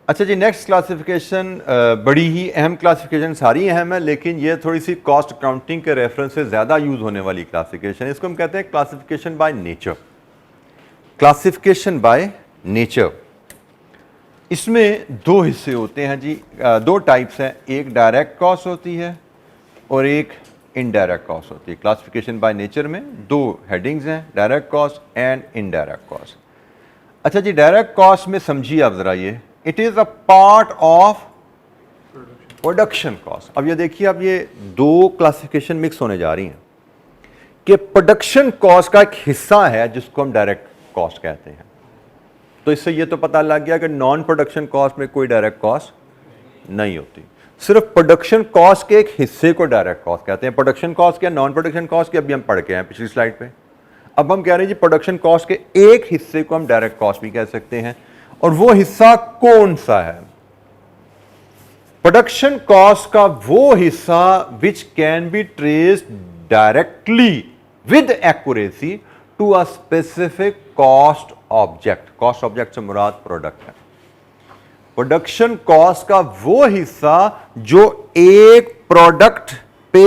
अच्छा जी, नेक्स्ट क्लासिफिकेशन बड़ी ही अहम क्लासिफिकेशन, सारी अहम है लेकिन ये थोड़ी सी कॉस्ट अकाउंटिंग के रेफरेंस से ज़्यादा यूज़ होने वाली क्लासिफिकेशन, इसको हम कहते हैं classification by nature. Classification by nature, इसमें दो हिस्से होते हैं जी, दो टाइप्स हैं, एक डायरेक्ट कॉस्ट होती है और एक इनडायरेक्ट कॉस्ट होती है। क्लासिफिकेशन बाय नेचर में दो हेडिंग्स हैं, direct cost and indirect cost. अच्छा जी, डायरेक्ट कॉस्ट में समझिए आप जरा, ये it is a part of production cost. अब ये देखिए, अब ये दो क्लासिफिकेशन मिक्स होने जा रही हैं कि प्रोडक्शन कॉस्ट का एक हिस्सा है जिसको हम डायरेक्ट कॉस्ट कहते हैं। तो इससे ये तो पता लग गया कि नॉन प्रोडक्शन कॉस्ट में कोई डायरेक्ट कॉस्ट नहीं होती, सिर्फ प्रोडक्शन कॉस्ट के एक हिस्से को डायरेक्ट कॉस्ट कहते हैं। प्रोडक्शन कॉस्ट क्या, नॉन प्रोडक्शन कॉस्ट की अभी हम पढ़ के हैं पिछली स्लाइड पे। अब हम कह रहे हैं जी प्रोडक्शन कॉस्ट के एक हिस्से को हम डायरेक्ट कॉस्ट भी कह सकते हैं, और वो हिस्सा कौन सा है? प्रोडक्शन कॉस्ट का वो हिस्सा which can be traced directly with accuracy to a specific cost object. Cost object से मुराद प्रोडक्ट है। प्रोडक्शन कॉस्ट का वो हिस्सा जो एक प्रोडक्ट पे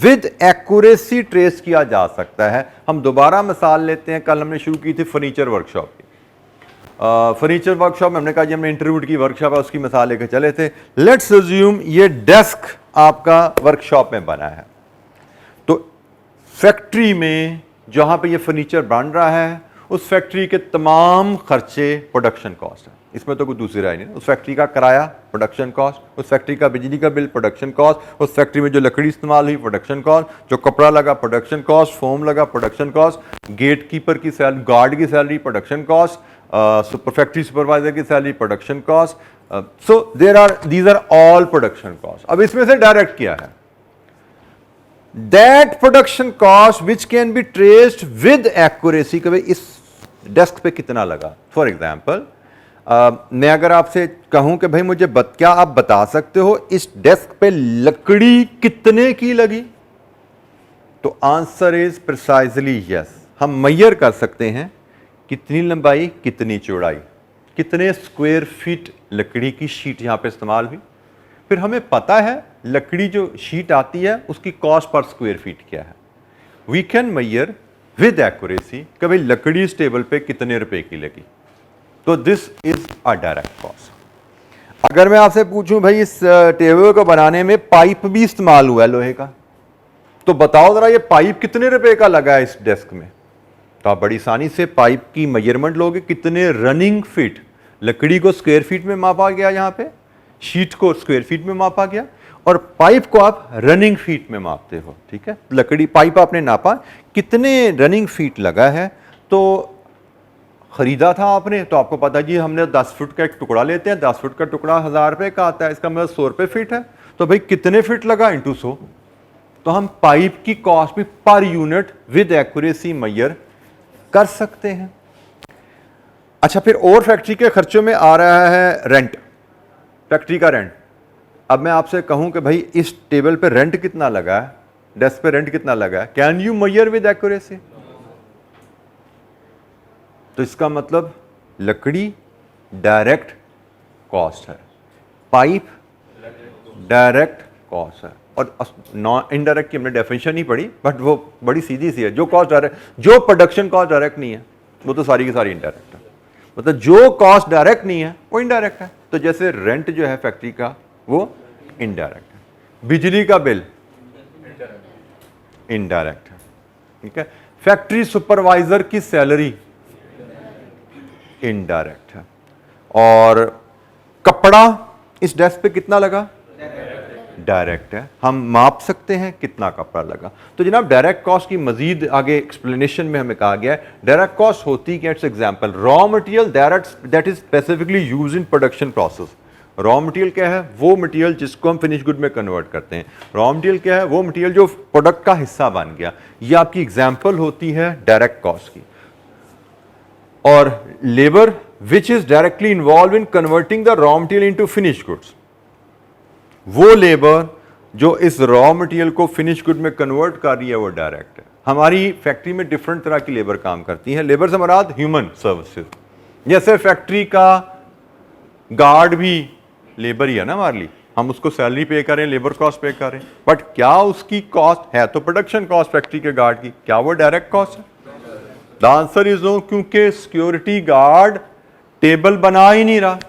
विद एक्यूरेसी ट्रेस किया जा सकता है। हम दोबारा मिसाल लेते हैं, कल हमने शुरू की थी फर्नीचर वर्कशॉप की। फर्नीचर वर्कशॉप में हमने कहा जी हमने इंटरव्यू की वर्कशॉप है, उसकी मिसाल लेकर चले थे। लेट्स अज्यूम ये डेस्क आपका वर्कशॉप में बना है, तो फैक्ट्री में जहां पे ये फर्नीचर बन रहा है उस फैक्ट्री के तमाम खर्चे प्रोडक्शन कॉस्ट है, इसमें तो कोई दूसरी राय नहीं। उस फैक्ट्री का किराया प्रोडक्शन कॉस्ट, उस फैक्ट्री का बिजली का बिल प्रोडक्शन कॉस्ट, उस फैक्ट्री में जो लकड़ी इस्तेमाल हुई प्रोडक्शन कॉस्ट, जो कपड़ा लगा प्रोडक्शन कॉस्ट, फोम लगा प्रोडक्शन कॉस्ट, गेट कीपर की सैलरी, गार्ड की salary production cost, factory supervisor की salary production cost. So these are all production cost. अब इसमें से डायरेक्ट क्या है? That production cost which can be traced with accuracy, कि भाई इस डेस्क पे कितना लगा। फॉर एग्जाम्पल, मैं अगर आपसे कहूं कि भाई मुझे क्या आप बता सकते हो इस डेस्क पे लकड़ी कितने की लगी, तो आंसर इज प्रिसाइजली यस। हम मेजर कर सकते हैं कितनी लंबाई कितनी चौड़ाई, कितने स्क्वायर फीट लकड़ी की शीट यहां पे इस्तेमाल हुई। फिर हमें पता है लकड़ी जो शीट आती है उसकी कॉस्ट पर स्क्वायर फीट क्या है। We can measure with accuracy कि भाई लकड़ी इस टेबल पे कितने रुपए की लगी, तो this is a direct cost. अगर मैं आपसे पूछूं भाई इस टेबल को बनाने में पाइप भी इस्तेमाल हुआ है लोहे का, तो बताओ जरा ये पाइप कितने रुपए का लगा है इस डेस्क में, तो आप बड़ी आसानी से पाइप की मेजरमेंट लोगे, कितने रनिंग फीट। लकड़ी को स्क्वायर फीट में मापा गया, यहां पे शीट को स्क्वायर फीट में मापा गया, और पाइप को आप रनिंग फीट में मापते हो। ठीक है, लकड़ी पाइप आपने नापा कितने रनिंग फीट लगा है, तो खरीदा था आपने, तो आपको पता जी हमने 10 फुट का एक टुकड़ा लेते हैं, 10 फुट का टुकड़ा 1000 रुपए का आता है, इसका मतलब 100 रुपए फीट है, तो भाई कितने फीट लगा इंटू 100। तो हम पाइप की कॉस्ट भी per unit with accuracy major कर सकते हैं। अच्छा, फिर और फैक्ट्री के खर्चों में आ रहा है रेंट, फैक्ट्री का रेंट। अब मैं आपसे कहूं कि भाई इस टेबल पे रेंट कितना लगा है, डेस्क पे रेंट कितना लगा है, can you measure with accuracy? तो इसका मतलब लकड़ी डायरेक्ट कॉस्ट है, पाइप डायरेक्ट कॉस्ट है, और नॉन इनडायरेक्ट की हमने डेफिनेशन नहीं पढ़ी, बट वो बड़ी सीधी सी है। जो कॉस्ट डायरेक्ट, जो प्रोडक्शन कॉस्ट डायरेक्ट नहीं है वो तो सारी की सारी इनडायरेक्ट है, मतलब जो कॉस्ट डायरेक्ट नहीं है वो इनडायरेक्ट है। तो जैसे रेंट जो है फैक्ट्री का वो इनडायरेक्ट है, बिजली का बिल इनडायरेक्ट है। ठीक है, फैक्ट्री सुपरवाइजर की सैलरी इनडायरेक्ट है, और कपड़ा इस डेस्क पे कितना लगा, डायरेक्ट है। हम माप सकते हैं कितना कपड़ा लगा। तो जनाब डायरेक्ट कॉस्ट की मजीद आगे एक्सप्लेनेशन में हमें कहा गया है डायरेक्ट कॉस्ट होती क्या। It's example raw material that is specifically used in production process. Raw material क्या है, वो मटेरियल जिसको हम फिनिश गुड में कन्वर्ट करते हैं। रॉ मटेरियल क्या है, वो मटेरियल जो प्रोडक्ट का हिस्सा बन गया। ये आपकी एग्जांपल होती है डायरेक्ट कॉस्ट की। और labour which is directly involve in converting the raw material into finish goods. वो लेबर जो इस रॉ मटेरियल को फिनिश गुड में कन्वर्ट कर रही है वो डायरेक्ट है। हमारी फैक्ट्री में डिफरेंट तरह की लेबर काम करती है। लेबर से मराद ह्यूमन सर्विसेज, जैसे फैक्ट्री का गार्ड भी लेबर ही है ना हमारे लिए, हम उसको सैलरी पे करें, लेबर कॉस्ट पे करें, बट क्या उसकी कॉस्ट है तो प्रोडक्शन कॉस्ट फैक्ट्री के गार्ड की, क्या वो डायरेक्ट कॉस्ट है? द आंसर इज नो, क्योंकि सिक्योरिटी गार्ड टेबल बना ही नहीं रहा,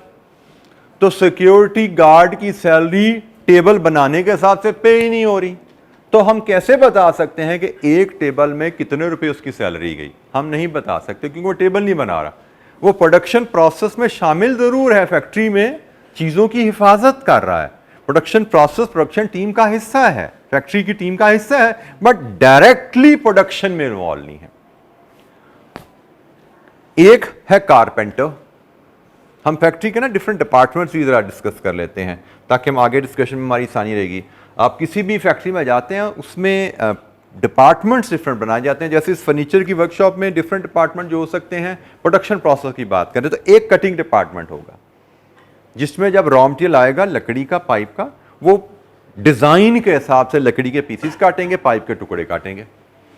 तो सिक्योरिटी गार्ड की सैलरी टेबल बनाने के हिसाब से पे ही नहीं हो रही। तो हम कैसे बता सकते हैं कि एक टेबल में कितने रुपए उसकी सैलरी गई? हम नहीं बता सकते क्योंकि वो टेबल नहीं बना रहा। वो प्रोडक्शन प्रोसेस में शामिल जरूर है, फैक्ट्री में चीजों की हिफाजत कर रहा है। प्रोडक्शन प्रोसेस प्रोडक्शन टीम का हिस्सा है, फैक्ट्री की टीम का हिस्सा है, बट डायरेक्टली प्रोडक्शन में इन्वॉल्व नहीं है। एक है कारपेंटर। हम फैक्ट्री के ना डिफरेंट डिपार्टमेंट्स भी जरा डिस्कस कर लेते हैं ताकि हम आगे डिस्कशन में हमारी आसानी रहेगी। आप किसी भी फैक्ट्री में जाते हैं उसमें डिपार्टमेंट्स डिफरेंट बनाए जाते हैं। जैसे इस फर्नीचर की वर्कशॉप में डिफरेंट डिपार्टमेंट जो हो सकते हैं। प्रोडक्शन प्रोसेस की बात करें तो एक कटिंग डिपार्टमेंट होगा जिसमें जब रॉ मटेरियल आएगा लकड़ी का, पाइप का, वो डिजाइन के हिसाब से लकड़ी के पीसीस काटेंगे, पाइप के टुकड़े काटेंगे,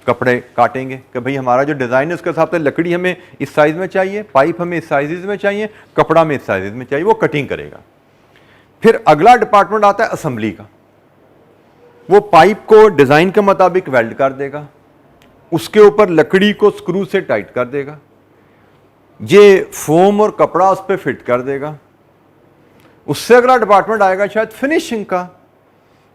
कपड़े काटेंगे कि भाई हमारा जो डिजाइन है उसके हिसाब से लकड़ी हमें इस साइज में चाहिए, पाइप हमें इस साइजेज में चाहिए, कपड़ा हमें इस साइजेज में चाहिए, वो कटिंग करेगा। फिर अगला डिपार्टमेंट आता है असेंबली का। वो पाइप को डिजाइन के मुताबिक वेल्ड कर देगा, उसके ऊपर लकड़ी को स्क्रू से टाइट कर देगा, ये फोम और कपड़ा उस पर फिट कर देगा। उससे अगला डिपार्टमेंट आएगा शायद फिनिशिंग का,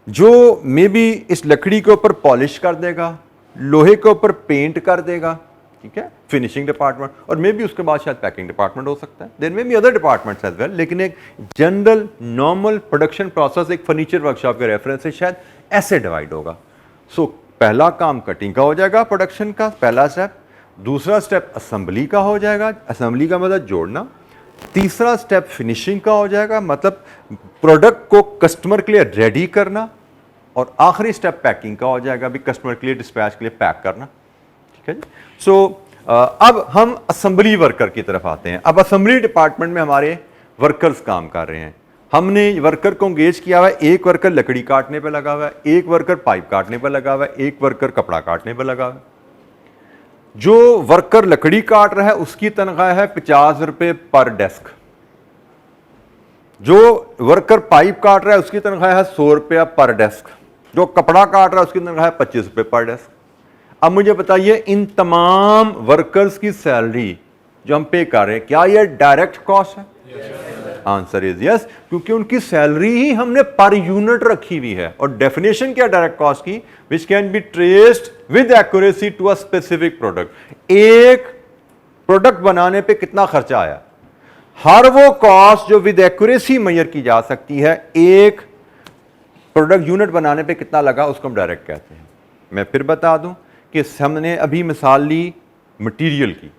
जो मे बी इस लकड़ी के ऊपर पॉलिश कर देगा, लोहे के ऊपर पेंट कर देगा, ठीक है, फिनिशिंग डिपार्टमेंट। और मे बी उसके बाद शायद पैकिंग डिपार्टमेंट हो सकता है, there may be other departments as well, लेकिन एक जनरल नॉर्मल प्रोडक्शन प्रोसेस एक फर्नीचर वर्कशॉप के रेफरेंस से शायद ऐसे डिवाइड होगा। सो पहला काम कटिंग का हो जाएगा, प्रोडक्शन का पहला स्टेप। दूसरा स्टेप असेंबली का हो जाएगा, असेंबली का मतलब जोड़ना। तीसरा स्टेप फिनिशिंग का हो जाएगा, मतलब प्रोडक्ट को कस्टमर के लिए रेडी करना। और आखिरी स्टेप पैकिंग का हो जाएगा, भी कस्टमर के लिए डिस्पैच के लिए पैक करना, ठीक है जी। सो अब हम असेंबली वर्कर की तरफ आते हैं। अब असेंबली डिपार्टमेंट में हमारे वर्कर्स काम कर रहे हैं। हमने वर्कर को एंगेज किया हुआ है, एक वर्कर लकड़ी काटने पे लगा हुआ है, एक वर्कर पाइप काटने पे लगा हुआ है, एक वर्कर कपड़ा काटने पे लगा हुआ है। जो वर्कर लकड़ी काट रहा है उसकी तनख्वाह है 50 रुपए पर डेस्क। जो वर्कर पाइप काट रहा है उसकी तनख्वाह है 100 रुपया पर डेस्क। जो कपड़ा काट रहा है उसकी तनख्वाह है 25 रुपए पर डेस्क। अब मुझे बताइए, इन तमाम वर्कर्स की सैलरी जो हम पे कर रहे हैं, क्या ये डायरेक्ट कॉस्ट है? आंसर इज यस, क्योंकि उनकी सैलरी ही हमने पर यूनिट रखी हुई है। और डेफिनेशन क्या डायरेक्ट कॉस्ट की? Which can be traced with accuracy to a specific product. एक प्रोडक्ट बनाने पे कितना खर्चा आया, हर वो कॉस्ट जो विद एक्यूरेसी मेजर की जा सकती है, एक प्रोडक्ट यूनिट बनाने पे कितना लगा, उसको हम डायरेक्ट कहते हैं। मैं फिर बता दूं कि हमने अभी मिसाल ली मटेरियल की।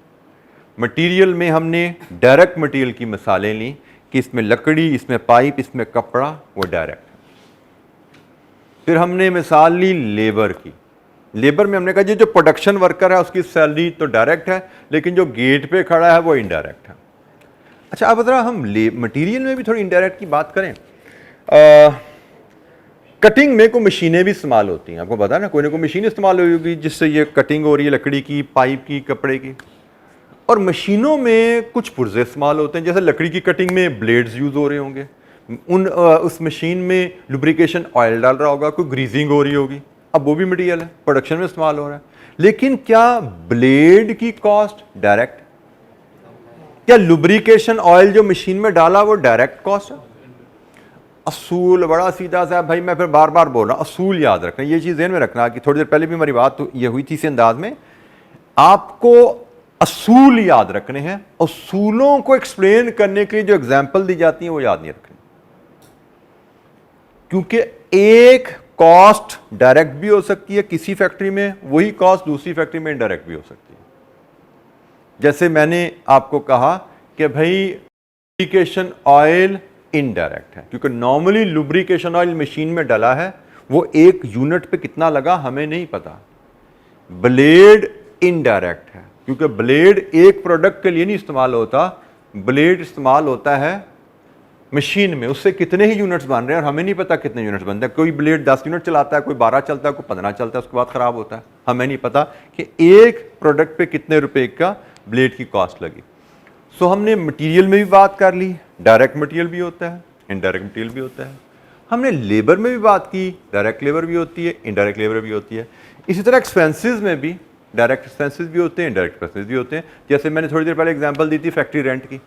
मटेरियल में हमने डायरेक्ट मटेरियल की मिसालें ली कि इसमें लकड़ी, इसमें पाइप, इसमें कपड़ा, वो डायरेक्ट है। फिर हमने मिसाल ली लेबर की। लेबर में हमने कहा जी जो प्रोडक्शन वर्कर है उसकी सैलरी तो डायरेक्ट है, लेकिन जो गेट पे खड़ा है वो इनडायरेक्ट है। अच्छा, अब जरा हम मटेरियल में भी थोड़ी इनडायरेक्ट की बात करें। कटिंग में कोई मशीनें भी इस्तेमाल होती हैं, आपको पता है ना, कोई ना कोई मशीन इस्तेमाल होगी जिससे ये कटिंग हो रही है, लकड़ी की, पाइप की, कपड़े की। और मशीनों में कुछ पुर्जे इस्तेमाल होते हैं, जैसे लकड़ी की कटिंग में ब्लेड्स यूज हो रहे होंगे, उस मशीन में लुब्रिकेशन ऑयल डाल रहा होगा, कोई ग्रीजिंग हो रही होगी, अब वो भी मटेरियल है, प्रोडक्शन में इस्तेमाल हो रहा है। लेकिन क्या ब्लेड की कॉस्ट डायरेक्ट? क्या लुब्रिकेशन ऑयल जो मशीन में डाला वो डायरेक्ट कॉस्ट है? असूल बड़ा सीधा सा भाई, मैं फिर बार बार बोल रहा हूं, असूल याद रखना, ये चीज़ ध्यान में रखना कि थोड़ी देर पहले भी हमारी बात ये हुई थी इस अंदाज में। आपको असूल याद रखने हैं, असूलों को एक्सप्लेन करने के लिए जो एग्जाम्पल दी जाती है वो याद नहीं रखनी, क्योंकि एक कॉस्ट डायरेक्ट भी हो सकती है किसी फैक्ट्री में, वही कॉस्ट दूसरी फैक्ट्री में इनडायरेक्ट भी हो सकती है। जैसे मैंने आपको कहा कि भाई लुब्रिकेशन ऑयल इनडायरेक्ट है, क्योंकि नॉर्मली लुब्रिकेशन ऑयल मशीन में डला है, वो एक यूनिट पे कितना लगा हमें नहीं पता। ब्लेड इनडायरेक्ट है, क्योंकि ब्लेड एक प्रोडक्ट के लिए नहीं इस्तेमाल होता, ब्लेड इस्तेमाल होता है मशीन में, उससे कितने ही यूनिट्स बन रहे हैं और हमें नहीं पता कितने यूनिट्स बनते हैं। कोई ब्लेड 10 यूनिट चलाता है, कोई 12 चलता है, कोई 15 चलता है, उसके बाद खराब होता है। हमें नहीं पता कि एक प्रोडक्ट पे कितने रुपए का ब्लेड की कॉस्ट लगी। सो हमने मटेरियल में भी बात कर ली, डायरेक्ट मटेरियल भी होता है, इनडायरेक्ट मटेरियल भी होता है। हमने लेबर में भी बात की, डायरेक्ट लेबर भी होती है, इनडायरेक्ट लेबर भी होती है। इसी तरह एक्सपेंसेस में भी डायरेक्ट एक्सपेंसेस भी होते हैं, इनडायरेक्ट एक्सपेंसेस भी होते हैं। जैसे मैंने थोड़ी देर पहले एग्जांपल दी थी फैक्ट्री रेंट की।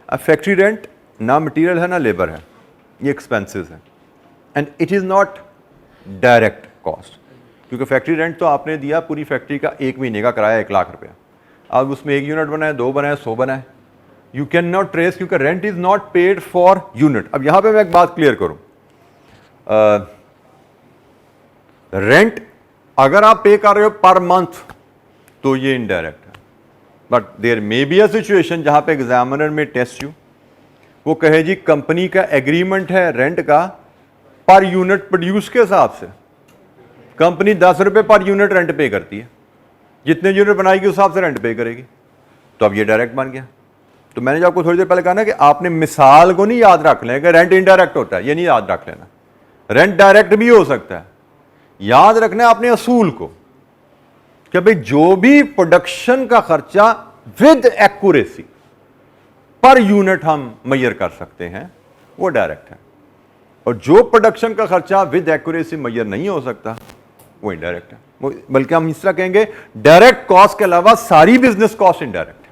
अब फैक्ट्री रेंट ना मटेरियल है ना लेबर है, ये एक्सपेंसेस है, and it is not direct cost, क्योंकि फैक्ट्री रेंट तो आपने दिया पूरी फैक्ट्री का 1 महीने का किराया 1 लाख रुपया। अब उसमें 1 यूनिट बनाए, 2 बनाए, 100 बनाए, यू कैन नॉट ट्रेस, क्योंकि rent is not paid for unit. अब यहां पे मैं एक बात क्लियर करूं, रेंट अगर आप पे कर रहे हो पर मंथ तो ये इनडायरेक्ट है, but there may be a situation जहां पे एग्जामिनर में टेस्ट यू वो कहे जी कंपनी का एग्रीमेंट है रेंट का पर यूनिट प्रोड्यूस के हिसाब से, कंपनी 10 रुपए पर यूनिट रेंट पे करती है, जितने यूनिट बनाएगी उस हिसाब से रेंट पे करेगी, तो अब ये डायरेक्ट बन गया। तो मैंने जो आपको थोड़ी देर पहले कहा ना कि आपने मिसाल को नहीं याद रख लें कि रेंट इनडायरेक्ट होता है, ये नहीं याद रख लेना, रेंट डायरेक्ट भी हो सकता है। याद रखना है आपने असूल को कि भाई जो भी प्रोडक्शन का खर्चा विद एक्यूरेसी पर यूनिट हम मेजर कर सकते हैं वो डायरेक्ट है, और जो प्रोडक्शन का खर्चा विद एक्यूरेसी मेजर नहीं हो सकता वो इनडायरेक्ट है। बल्कि हम इस तरह कहेंगे डायरेक्ट कॉस्ट के अलावा सारी बिजनेस कॉस्ट इनडायरेक्ट है,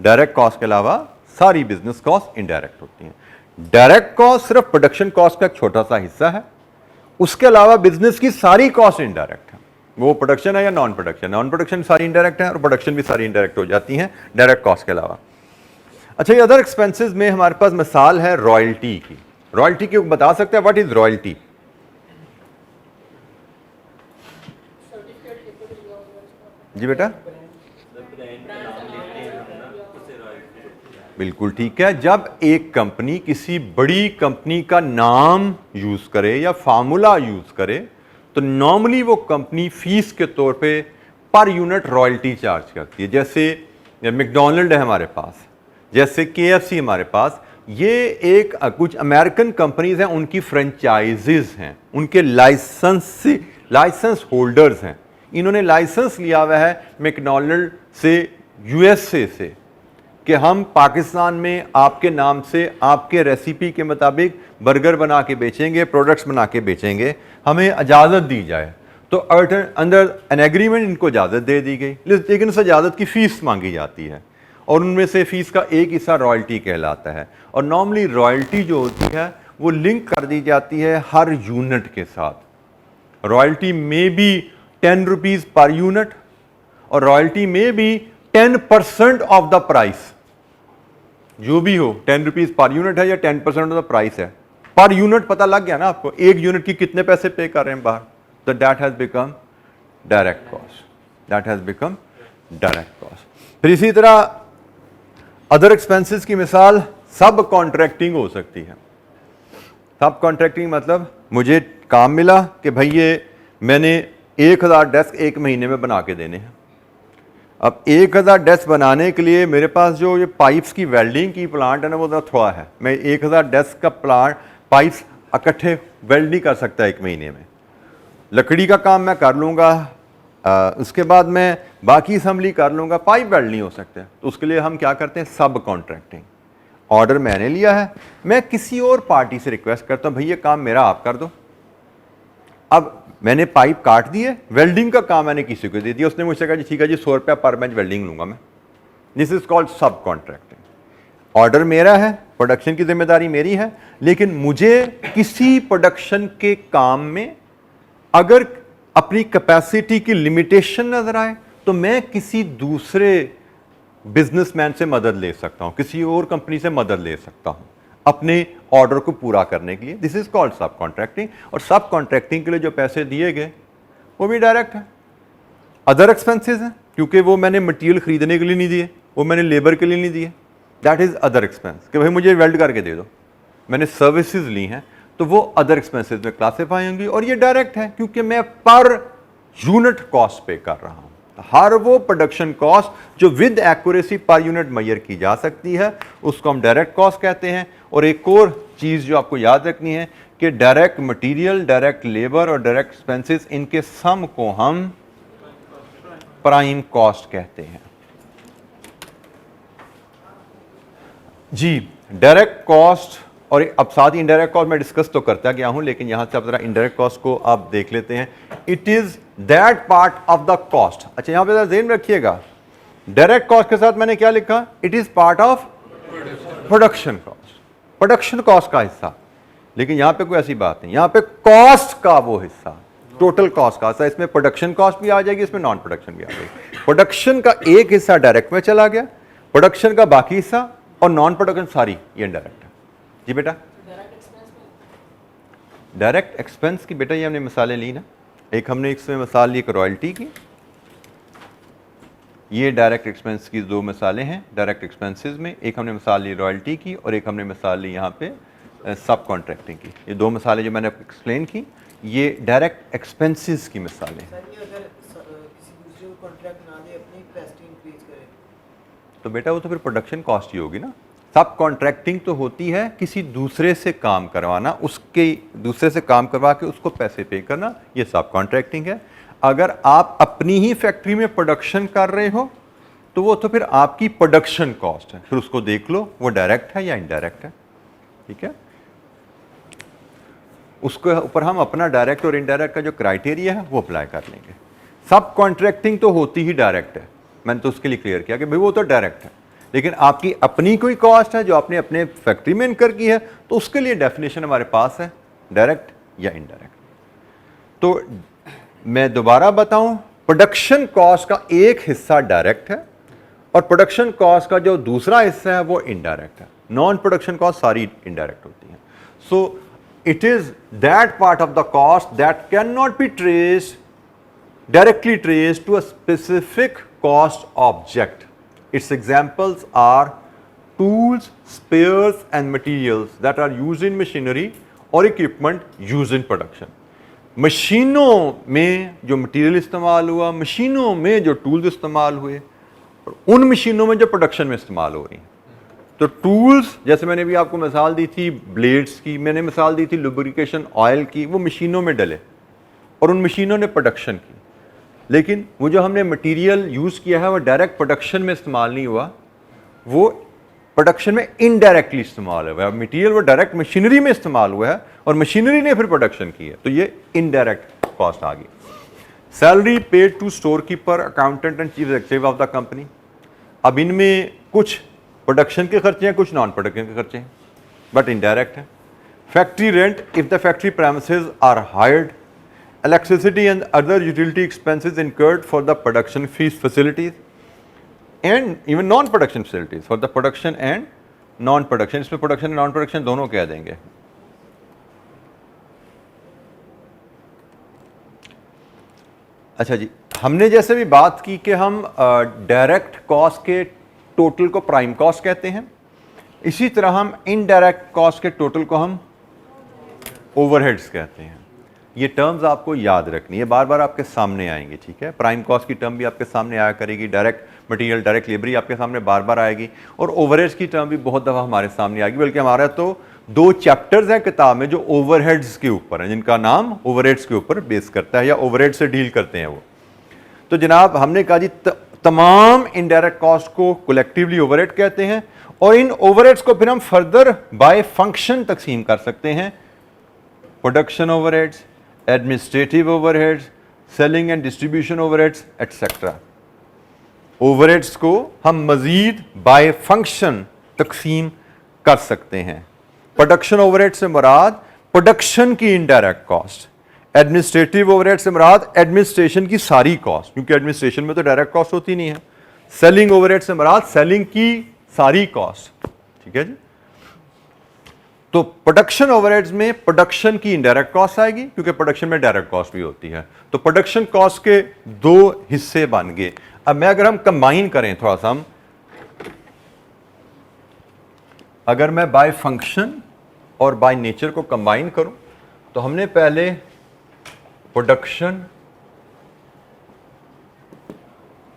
डायरेक्ट कॉस्ट के अलावा सारी बिजनेस कॉस्ट इनडायरेक्ट होती हैं। डायरेक्ट कॉस्ट सिर्फ प्रोडक्शन कॉस्ट का एक छोटा सा हिस्सा है, उसके अलावा बिजनेस की सारी कॉस्ट इनडायरेक्ट है, वो प्रोडक्शन है या नॉन प्रोडक्शन। नॉन प्रोडक्शन सारी इनडायरेक्ट है और प्रोडक्शन भी सारी इनडायरेक्ट हो जाती हैं डायरेक्ट कॉस्ट के अलावा। अच्छा, ये अदर एक्सपेंसेस में हमारे पास मिसाल है रॉयल्टी की। रॉयल्टी की बता सकते हैं व्हाट इज रॉयल्टी? जी बेटा, बिल्कुल ठीक है। जब एक कंपनी किसी बड़ी कंपनी का नाम यूज करे या फार्मूला यूज करे तो नॉर्मली वो कंपनी फीस के तौर पे पर यूनिट रॉयल्टी चार्ज करती है। जैसे मैकडॉनल्ड है हमारे पास, जैसे KFC हमारे पास, ये एक कुछ अमेरिकन कंपनीज हैं, उनकी फ्रेंचाइजीज हैं, उनके लाइसेंस होल्डर्स हैं। इन्होंने लाइसेंस लिया हुआ है मैकडॉनल्ड से, USA से, कि हम पाकिस्तान में आपके नाम से आपके रेसिपी के मुताबिक बर्गर बना के बेचेंगे, प्रोडक्ट्स बना के बेचेंगे, हमें इजाज़त दी जाए। तो अंदर एन एग्रीमेंट इनको इजाज़त दे दी गई, लेकिन उस इजाज़त की फ़ीस मांगी जाती है और उनमें से फ़ीस का एक हिस्सा रॉयल्टी कहलाता है। और नॉर्मली रॉयल्टी जो होती है वो लिंक कर दी जाती है हर यूनिट के साथ। रॉयल्टी में भी 10 रुपीज़ पर यूनिट और रॉयल्टी में भी 10% ऑफ द प्राइस, जो भी हो 10 रुपीज़ पर यूनिट है या 10% ऑफ द प्राइस है। पर यूनिट पता लग गया ना आपको, एक यूनिट की कितने पैसे पे कर रहे हैं बाहर, तो that has become direct cost, that has become direct cost. फिर इसी तरह अदर एक्सपेंसेस की मिसाल सब कॉन्ट्रैक्टिंग हो सकती है। सब कॉन्ट्रैक्टिंग मतलब मुझे काम मिला कि भाई ये मैंने 1000 डेस्क 1 महीने में बना के देने हैं। अब 1000 डेस्क बनाने के लिए मेरे पास जो ये पाइप्स की वेल्डिंग की प्लांट है ना वो थोड़ा है, मैं 1000 डेस्क का प्लांट पाइप्स इकट्ठे वेल्ड नहीं कर सकता 1 महीने में। लकड़ी का काम मैं कर लूँगा, उसके बाद मैं बाकी असेंबली कर लूँगा, पाइप वेल्ड नहीं हो सकते। तो उसके लिए हम क्या करते हैं, सब कॉन्ट्रैक्टिंग। ऑर्डर मैंने लिया है, मैं किसी और पार्टी से रिक्वेस्ट करता हूँ भाई ये काम मेरा आप कर दो। अब मैंने पाइप काट दिए, वेल्डिंग का काम मैंने किसी को दे दिया, उसने मुझसे कहा जी ठीक है जी 100 रुपया पर बेंच वेल्डिंग लूँगा मैं। दिस इज कॉल्ड सब कॉन्ट्रैक्टिंग। ऑर्डर मेरा है, प्रोडक्शन की जिम्मेदारी मेरी है, लेकिन मुझे किसी प्रोडक्शन के काम में अगर अपनी कैपेसिटी की लिमिटेशन नजर आए तो मैं किसी दूसरे बिजनेसमैन से मदद ले सकता हूं, किसी और कंपनी से मदद ले सकता हूं अपने ऑर्डर को पूरा करने के लिए। दिस इज कॉल्ड सब कॉन्ट्रैक्टिंग। और सब कॉन्ट्रैक्टिंग के लिए जो पैसे दिए गए वो भी डायरेक्ट है। अदर एक्सपेंसेस हैं, क्योंकि वो मैंने मटेरियल खरीदने के लिए नहीं दिए, वो मैंने लेबर के लिए नहीं दिए, दैट इज अदर एक्सपेंस, कि भाई मुझे वेल्ड करके दे दो, मैंने सर्विसेज ली हैं, तो वो अदर एक्सपेंसेस में क्लासीफाई होंगी। और ये डायरेक्ट है क्योंकि मैं पर यूनिट कॉस्ट पे कर रहा हूं। हर वो प्रोडक्शन कॉस्ट जो with accuracy per unit measure की जा सकती है उसको हम डायरेक्ट कॉस्ट कहते हैं। और एक और चीज़ जो आपको याद रखनी है कि डायरेक्ट मटेरियल, डायरेक्ट लेबर और डायरेक्ट एक्सपेंसेस, इनके सम को हम प्राइम कॉस्ट कहते हैं। जी, डायरेक्ट कॉस्ट और अब साथ ही इनडायरेक्ट कॉस्ट मैं डिस्कस तो करता गया हूं, लेकिन यहां से आप जरा इनडायरेक्ट कॉस्ट को आप देख लेते हैं। It is that part of the cost. अच्छा, यहां पे जरा ध्यान रखिएगा, डायरेक्ट कॉस्ट के साथ मैंने क्या लिखा? It is part of production cost, production cost का हिस्सा। लेकिन यहां पे कोई ऐसी बात नहीं, यहां पे कॉस्ट का वो हिस्सा, टोटल कॉस्ट का हिस्सा। इसमें प्रोडक्शन कॉस्ट भी आ जाएगी, इसमें नॉन प्रोडक्शन भी आ जाएगी। प्रोडक्शन का एक हिस्सा डायरेक्ट में चला गया, प्रोडक्शन का बाकी हिस्सा और नॉन प्रोडक्शन सारी ये इनडायरेक्ट है। जी बेटा, डायरेक्ट एक्सपेंस की बेटा ये हमने मिसालें ली ना, एक हमने इसमें मिसाल ली एक रॉयल्टी की, ये डायरेक्ट एक्सपेंस की दो मिसालें हैं डायरेक्ट एक्सपेंसेस में। एक हमने मिसाल ली रॉयल्टी की और एक हमने मिसाल ली यहाँ पे सब कॉन्ट्रैक्टिंग की। ये दो मिसालें जो मैंने एक्सप्लेन की ये डायरेक्ट एक्सपेंसेस की मिसालें हैं। तो बेटा वो तो फिर प्रोडक्शन कॉस्ट ही होगी ना। सब कॉन्ट्रैक्टिंग तो होती है किसी दूसरे से काम करवाना, उसके दूसरे से काम करवा के उसको पैसे पे करना, ये सब कॉन्ट्रैक्टिंग है। अगर आप अपनी ही फैक्ट्री में प्रोडक्शन कर रहे हो तो वो तो फिर आपकी प्रोडक्शन कॉस्ट है, फिर उसको देख लो वो डायरेक्ट है या इनडायरेक्ट है। ठीक है, उसके ऊपर हम अपना डायरेक्ट और इनडायरेक्ट का जो क्राइटेरिया है वो अप्लाई कर लेंगे। सब कॉन्ट्रैक्टिंग तो होती ही डायरेक्ट है, मैंने तो उसके लिए क्लियर किया कि भाई वो तो डायरेक्ट है, लेकिन आपकी अपनी कोई कॉस्ट है जो आपने अपने फैक्ट्री में इनकर की है तो उसके लिए डेफिनेशन हमारे पास है डायरेक्ट या इनडायरेक्ट। तो मैं दोबारा बताऊं, प्रोडक्शन कॉस्ट का एक हिस्सा डायरेक्ट है और प्रोडक्शन कॉस्ट का जो दूसरा हिस्सा है वो इनडायरेक्ट है। नॉन प्रोडक्शन कॉस्ट सारी इनडायरेक्ट होती है। So it is that part of the cost that can not be traced directly traced to a specific cost object. Its examples are tools, spares and materials that are used in machinery or equipment used in production. मशीनों में जो material इस्तेमाल हुआ, मशीनों में जो tools इस्तेमाल हुए और उन मशीनों में जो प्रोडक्शन में इस्तेमाल हो रही हैं। तो टूल्स, जैसे मैंने भी आपको मिसाल दी थी ब्लेड्स की, मैंने मिसाल दी थी लुब्रिकेशन ऑयल की, वो मशीनों में डले और उन मशीनों ने प्रोडक्शन की। लेकिन वो जो हमने मटेरियल यूज़ किया है वो डायरेक्ट प्रोडक्शन में इस्तेमाल नहीं हुआ, वो प्रोडक्शन में इनडायरेक्टली इस्तेमाल हुआ है। मटेरियल वो डायरेक्ट मशीनरी में इस्तेमाल हुआ है और मशीनरी ने फिर प्रोडक्शन की है, तो ये इनडायरेक्ट कॉस्ट आ गई। Salary paid to store keeper, accountant and chief executive of the company. अब इनमें कुछ प्रोडक्शन के खर्चे हैं, कुछ नॉन प्रोडक्शन के खर्चे हैं, बट इनडायरेक्ट है। Factory rent if the factory premises are hired, electricity and other utility expenses incurred for the production facilities and even non-production facilities, for the production and non-production। इसमें production and non-production दोनों कह देंगे। अच्छा जी, हमने जैसे भी बात की कि हम डायरेक्ट कॉस्ट के टोटल को प्राइम कॉस्ट कहते हैं, इसी तरह हम इनडायरेक्ट कॉस्ट के टोटल को हम ओवरहेड्स कहते हैं। ये टर्म्स आपको याद रखनी है, बार बार आपके सामने आएंगे। ठीक है, प्राइम कॉस्ट की टर्म भी आपके सामने आया करेगी, डायरेक्ट मटेरियल, डायरेक्ट लेबर आपके सामने बार बार आएगी, और ओवरहेड्स की टर्म भी बहुत दफ़ा हमारे सामने आएगी। बल्कि हमारा तो 2 चैप्टर्स हैं किताब में जो ओवरहेड्स के ऊपर हैं, जिनका नाम ओवरहेड्स के ऊपर बेस करता है या ओवरहेड से डील करते हैं वो। तो जनाब हमने कहा जी तमाम इनडायरेक्ट कॉस्ट को कलेक्टिवली ओवरहेड कहते हैं, और इन ओवरहेड्स को फिर हम फर्दर बाय फंक्शन तकसीम कर सकते हैं। Production overheads, administrative overheads, selling and distribution overheads etcetera. Overheads को हम मजीद बाय फंक्शन तकसीम कर सकते हैं। प्रोडक्शन ओवरहेड से मुराद प्रोडक्शन की इनडायरेक्ट कॉस्ट, एडमिनिस्ट्रेटिव ओवरहेड से मुराद एडमिनिस्ट्रेशन की सारी कॉस्ट, क्योंकि एडमिनिस्ट्रेशन में तो डायरेक्ट कॉस्ट होती नहीं है। सेलिंग ओवरहेड से मुराद सेलिंग की सारी कॉस्ट। ठीक है जी, तो प्रोडक्शन ओवरहेड्स में प्रोडक्शन की इनडायरेक्ट कॉस्ट आएगी, क्योंकि प्रोडक्शन में डायरेक्ट कॉस्ट भी होती है। तो प्रोडक्शन कॉस्ट के 2 हिस्से बन गए। अब मैं अगर हम कंबाइन करें थोड़ा सा, हम अगर मैं बाय फंक्शन और बाय नेचर को कंबाइन करूं, तो हमने पहले production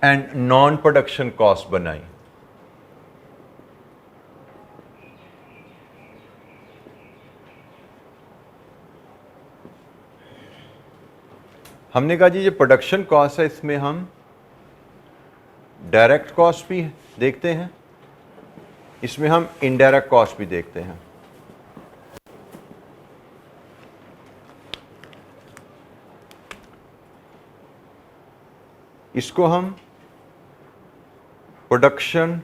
and non production cost बनाई। हमने कहा जी ये प्रोडक्शन कॉस्ट है, इसमें हम डायरेक्ट कॉस्ट भी देखते हैं, इसमें हम इनडायरेक्ट कॉस्ट भी देखते हैं। इसको हम प्रोडक्शन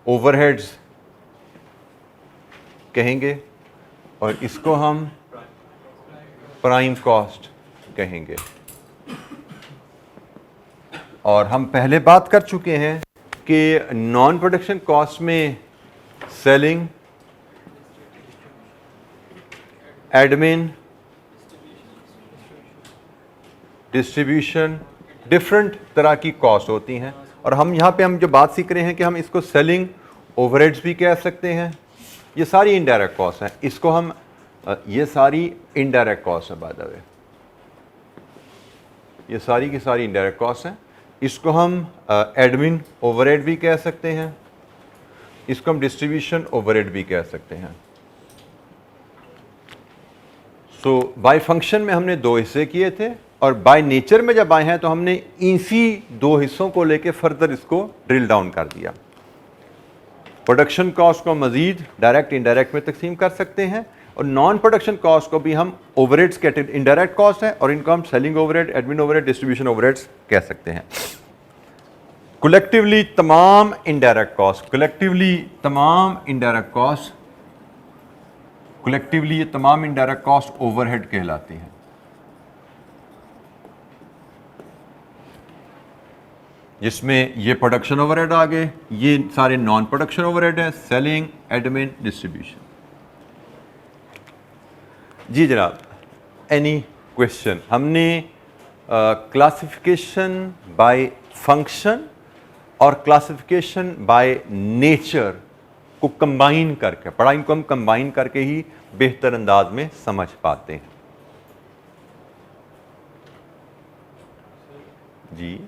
ओवरहेड्स कहेंगे और इसको हम प्राइम कॉस्ट कहेंगे। और हम पहले बात कर चुके हैं कि नॉन प्रोडक्शन कॉस्ट में सेलिंग, एडमिन, डिस्ट्रीब्यूशन, डिफरेंट तरह की कॉस्ट होती हैं। और हम यहाँ पे हम जो बात सीख रहे हैं कि हम इसको सेलिंग ओवरहेड्स भी कह सकते हैं। ये सारी इनडायरेक्ट कॉस्ट हैं, इसको हम ये सारी इनडायरेक्ट कॉस्ट है बाय द वे, ये सारी की सारी इनडायरेक्ट कॉस्ट हैं। इसको हम एडमिन ओवरहेड भी कह सकते हैं, इसको हम डिस्ट्रीब्यूशन ओवरहेड भी कह सकते हैं। सो बाय फंक्शन में हमने दो हिस्से किए थे और बाय नेचर में जब आए हैं तो हमने इसी दो हिस्सों को लेके फर्दर इसको ड्रिल डाउन कर दिया। प्रोडक्शन कॉस्ट को मजीद डायरेक्ट इनडायरेक्ट में तकसीम कर सकते हैं और नॉन प्रोडक्शन कॉस्ट को भी हम ओवरहेड्स के इनडायरेक्ट कॉस्ट है और इनको हम selling overhead, admin overhead, distribution overheads कह सकते हैं। कलेक्टिवली तमाम इनडायरेक्ट कॉस्ट, कलेक्टिवली तमाम इनडायरेक्ट कॉस्ट, कलेक्टिवली ये तमाम इनडायरेक्ट कॉस्ट ओवरहेड कहलाती हैं। जिसमें ये प्रोडक्शन ओवरहेड आ गए, ये सारे नॉन प्रोडक्शन ओवरहेड है, सेलिंग, एडमिन, डिस्ट्रीब्यूशन। जी जनाब, एनी क्वेश्चन? हमने क्लासिफिकेशन बाय फंक्शन और क्लासिफिकेशन बाय नेचर को कंबाइन करके पढ़ा, इनको हम कंबाइन करके ही बेहतर अंदाज में समझ पाते हैं। जी,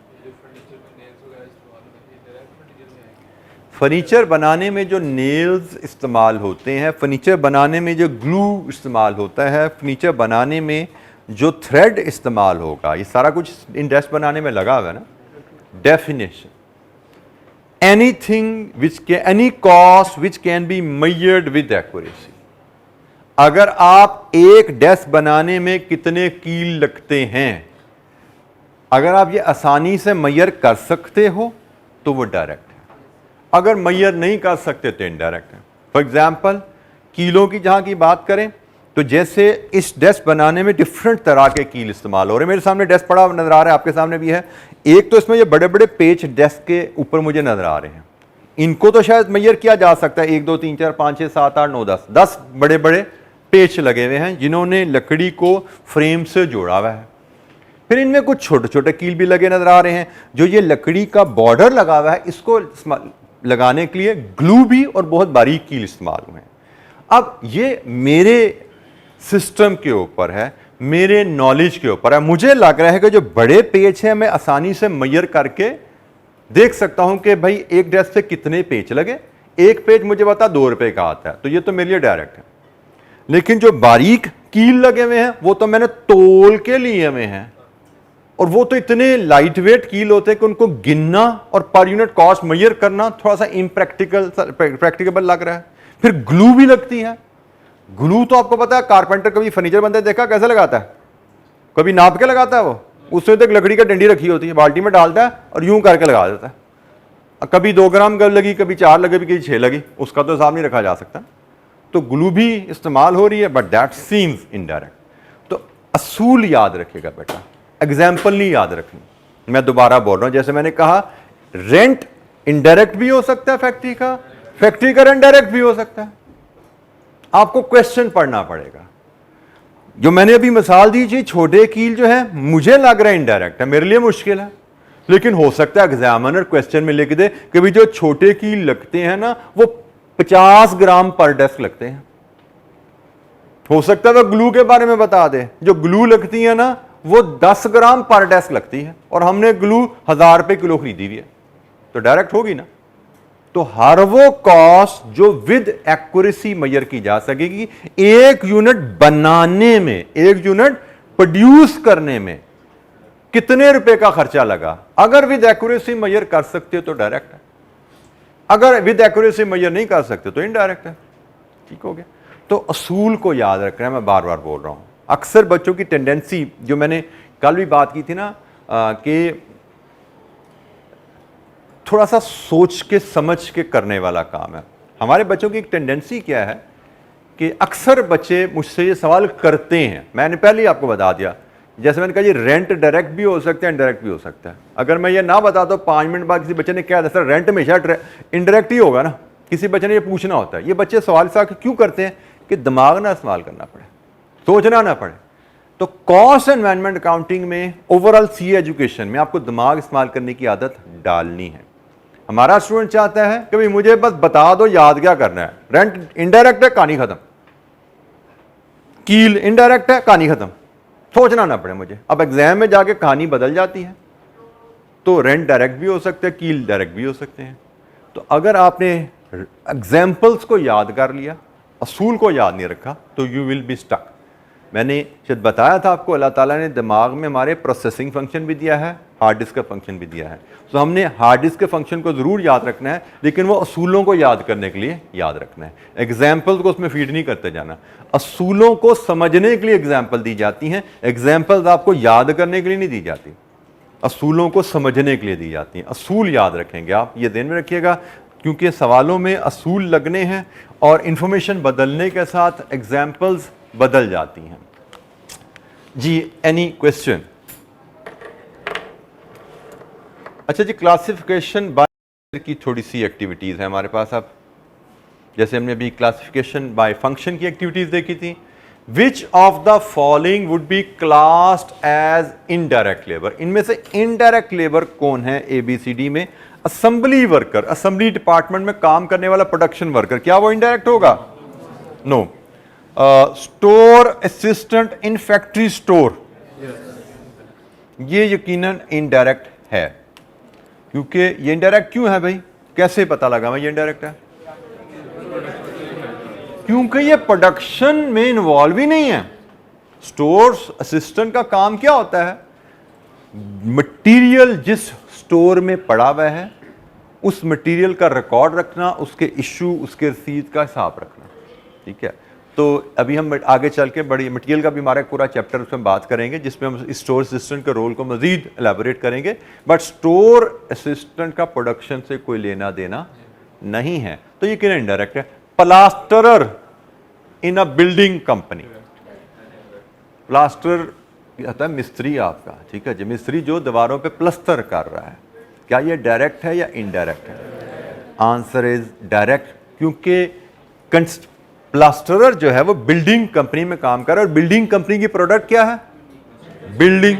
फर्नीचर बनाने में जो नेल्स इस्तेमाल होते हैं, फर्नीचर बनाने में जो ग्लू इस्तेमाल होता है, फर्नीचर बनाने में जो थ्रेड इस्तेमाल होगा, ये सारा कुछ इन डेस्क बनाने में लगा हुआ है ना। Definition, anything which can, any cost which can be measured with accuracy. अगर आप एक डेस्क बनाने में कितने कील लगते हैं, अगर आप ये आसानी से मेजर कर सकते हो तो वो डायरेक्ट है, अगर मेजर नहीं कर सकते तो इनडायरेक्ट है। फॉर एग्जाम्पल, कीलों की जहां की बात करें तो जैसे इस डेस्क बनाने में डिफरेंट तरह के कील इस्तेमाल हो रहे हैं। मेरे सामने डेस्क पड़ा नजर आ रहा है, आपके सामने भी है। एक तो इसमें ये बड़े बड़े पेच डेस्क के ऊपर मुझे नजर आ रहे हैं, इनको तो शायद मेजर किया जा सकता है, 1 2 3 4 5 6 7 8 9 10 बड़े बड़े पेच लगे हुए हैं जिन्होंने लकड़ी को फ्रेम से जोड़ा हुआ है। फिर इनमें कुछ छोटे छोटे कील भी लगे नजर आ रहे हैं। जो ये लकड़ी का बॉर्डर लगा हुआ है, इसको लगाने के लिए ग्लू भी और बहुत बारीक कील इस्तेमाल हुए हैं। अब ये मेरे सिस्टम के ऊपर है, मेरे नॉलेज के ऊपर है। मुझे लग रहा है कि जो बड़े पेच हैं मैं आसानी से मेजर करके देख सकता हूं कि भाई एक डेस्क से कितने पेच लगे। एक पेच मुझे बता 2 रुपए का आता है, तो ये तो मेरे लिए डायरेक्ट है। लेकिन जो बारीक कील लगे हुए हैं वो तो मैंने तोल के लिए हुए हैं, और वो तो इतने लाइट वेट कील होते हैं कि उनको गिनना और पर यूनिट कॉस्ट मेजर करना थोड़ा सा प्रैक्टिकेबल लग रहा है। फिर ग्लू भी लगती है। ग्लू तो आपको पता है, कारपेंटर कभी फर्नीचर बनते देखा कैसे लगाता है, कभी नाप के लगाता है। वो उसमें तो एक लकड़ी का डंडी रखी होती है, बाल्टी में डालता है और यूं करके लगा देता है। कभी 2 ग्राम लगी, कभी 4 लगी, कभी 6 लगी, उसका तो हिसाब नहीं रखा जा सकता। तो ग्लू भी इस्तेमाल हो रही है, बट दैट सीम्स इनडायरेक्ट। तो असूल याद रखिएगा बेटा, एग्जाम्पल नहीं याद रखनी। मैं दोबारा बोल रहा हूं, जैसे मैंने कहा रेंट इनडायरेक्ट भी हो सकता है, फैक्ट्री का रेंट डायरेक्ट भी हो सकता है। आपको क्वेश्चन पढ़ना पड़ेगा। जो मैंने अभी मिसाल दी थी, छोटे कील जो है मुझे लग रहा है इनडायरेक्ट है, मेरे लिए मुश्किल है, लेकिन हो सकता है एग्जामिनर क्वेश्चन में लिख दे कि भी जो छोटे कील लगते हैं ना वो 50 ग्राम पर डेस्क लगते हैं। हो सकता है वह ग्लू के बारे में बता दे, जो ग्लू लगती है ना वो 10 ग्राम पर डेस्क लगती है और हमने ग्लू 1000 रुपए किलो खरीदी हुई है, तो डायरेक्ट होगी ना। तो हर वो कॉस्ट जो विद एक्यूरेसी मेजर की जा सकेगी, एक यूनिट बनाने में, एक यूनिट प्रोड्यूस करने में कितने रुपए का खर्चा लगा, अगर विद एक्यूरेसी मेजर कर सकते हो तो डायरेक्ट है, अगर विद एक्यूरेसी मेजर नहीं कर सकते तो इनडायरेक्ट है। ठीक हो गया। तो असूल को याद रखना है, मैं बार बार बोल रहा हूं। अक्सर बच्चों की टेंडेंसी, जो मैंने कल भी बात की थी ना, कि थोड़ा सा सोच के समझ के करने वाला काम है। हमारे बच्चों की एक टेंडेंसी क्या है कि अक्सर बच्चे मुझसे ये सवाल करते हैं, मैंने पहले ही आपको बता दिया, जैसे मैंने कहा ये रेंट डायरेक्ट भी हो सकता है, इनडायरेक्ट भी हो सकता है। अगर मैं ये ना बताता तो 5 मिनट बाद किसी बच्चे ने क्या सर रेंट हमेशा इनडायरेक्ट ही होगा ना, किसी बच्चे ने ये पूछना होता है। ये बच्चे सवाल से क्यों करते हैं कि दिमाग ना इस्तेमाल करना पड़े, सोचना ना पड़े। तो कॉस्ट एंड मैनेजमेंट अकाउंटिंग में, ओवरऑल सीए एजुकेशन में आपको दिमाग इस्तेमाल करने की आदत डालनी है। हमारा स्टूडेंट चाहता है कि भाई मुझे बस बता दो याद क्या करना है, रेंट इनडायरेक्ट है कहानी खत्म, कील इनडायरेक्ट है कहानी खत्म, सोचना ना पड़े मुझे। अब एग्जाम में जाके कहानी बदल जाती है, तो रेंट डायरेक्ट भी हो सकते हैं, कील डायरेक्ट भी हो सकते हैं। तो अगर आपने एग्जाम्पल्स को याद कर लिया, असूल को याद नहीं रखा, तो यू विल बी स्टक। मैंने शायद बताया था आपको, अल्लाह ताला ने दिमाग में हमारे प्रोसेसिंग फंक्शन भी दिया है, हार्ड डिस्क का फंक्शन भी दिया है। तो हमने हार्ड डिस्क के फंक्शन को जरूर याद रखना है, लेकिन वो असूलों को याद करने के लिए याद रखना है। एग्जाम्पल्स को उसमें फीड नहीं करते जाना, असूलों को समझने के लिए एग्जाम्पल दी जाती हैं। एग्जाम्पल्स आपको याद करने के लिए नहीं दी जाती, असूलों को समझने के लिए दी जाती हैं। असूल याद रखेंगे आप, ये ध्यान में रखिएगा, क्योंकि सवालों में असूल लगने हैं और इंफॉर्मेशन बदलने के साथ एग्जाम्पल्स बदल जाती हैं। जी, एनी क्वेश्चन? अच्छा जी, क्लासिफिकेशन बाय की थोड़ी सी एक्टिविटीज है हमारे पास। अब जैसे हमने अभी क्लासिफिकेशन बाय फंक्शन की एक्टिविटीज देखी थी। Which of the following would be classed as indirect labour? इनमें से इनडायरेक्ट लेबर कौन है ABCD में? असेंबली वर्कर, असेंबली डिपार्टमेंट में काम करने वाला प्रोडक्शन वर्कर, क्या वो इनडायरेक्ट होगा? No. Store assistant in factory store, ये यकीनन इनडायरेक्ट है। क्योंकि ये इनडायरेक्ट क्यों है भाई? कैसे पता लगा मैं ये इनडायरेक्ट है? क्योंकि ये प्रोडक्शन में इन्वॉल्व ही नहीं है। स्टोर असिस्टेंट का काम क्या होता है? मटेरियल जिस स्टोर में पड़ा हुआ है उस मटेरियल का रिकॉर्ड रखना, उसके इशू, उसके रसीद का हिसाब रखना। ठीक है, तो अभी हम आगे चल के बड़ी मटेरियल का भी हमारा पूरा चैप्टर उसमें बात करेंगे, जिसमें हम स्टोर असिस्टेंट के रोल को मजीद एलैबोरेट करेंगे। बट स्टोर असिस्टेंट का प्रोडक्शन से कोई लेना देना नहीं है, तो ये क्यों इनडायरेक्ट है? प्लास्टरर इन अ बिल्डिंग कंपनी, प्लास्टर आता है मिस्त्री आपका, ठीक है जी, मिस्त्री जो दीवारों पे प्लस्तर कर रहा है, क्या ये डायरेक्ट है या इनडायरेक्ट है? आंसर इज डायरेक्ट, क्योंकि प्लास्टरर जो है वो बिल्डिंग कंपनी में काम कर रहा है और बिल्डिंग कंपनी की प्रोडक्ट क्या है? बिल्डिंग।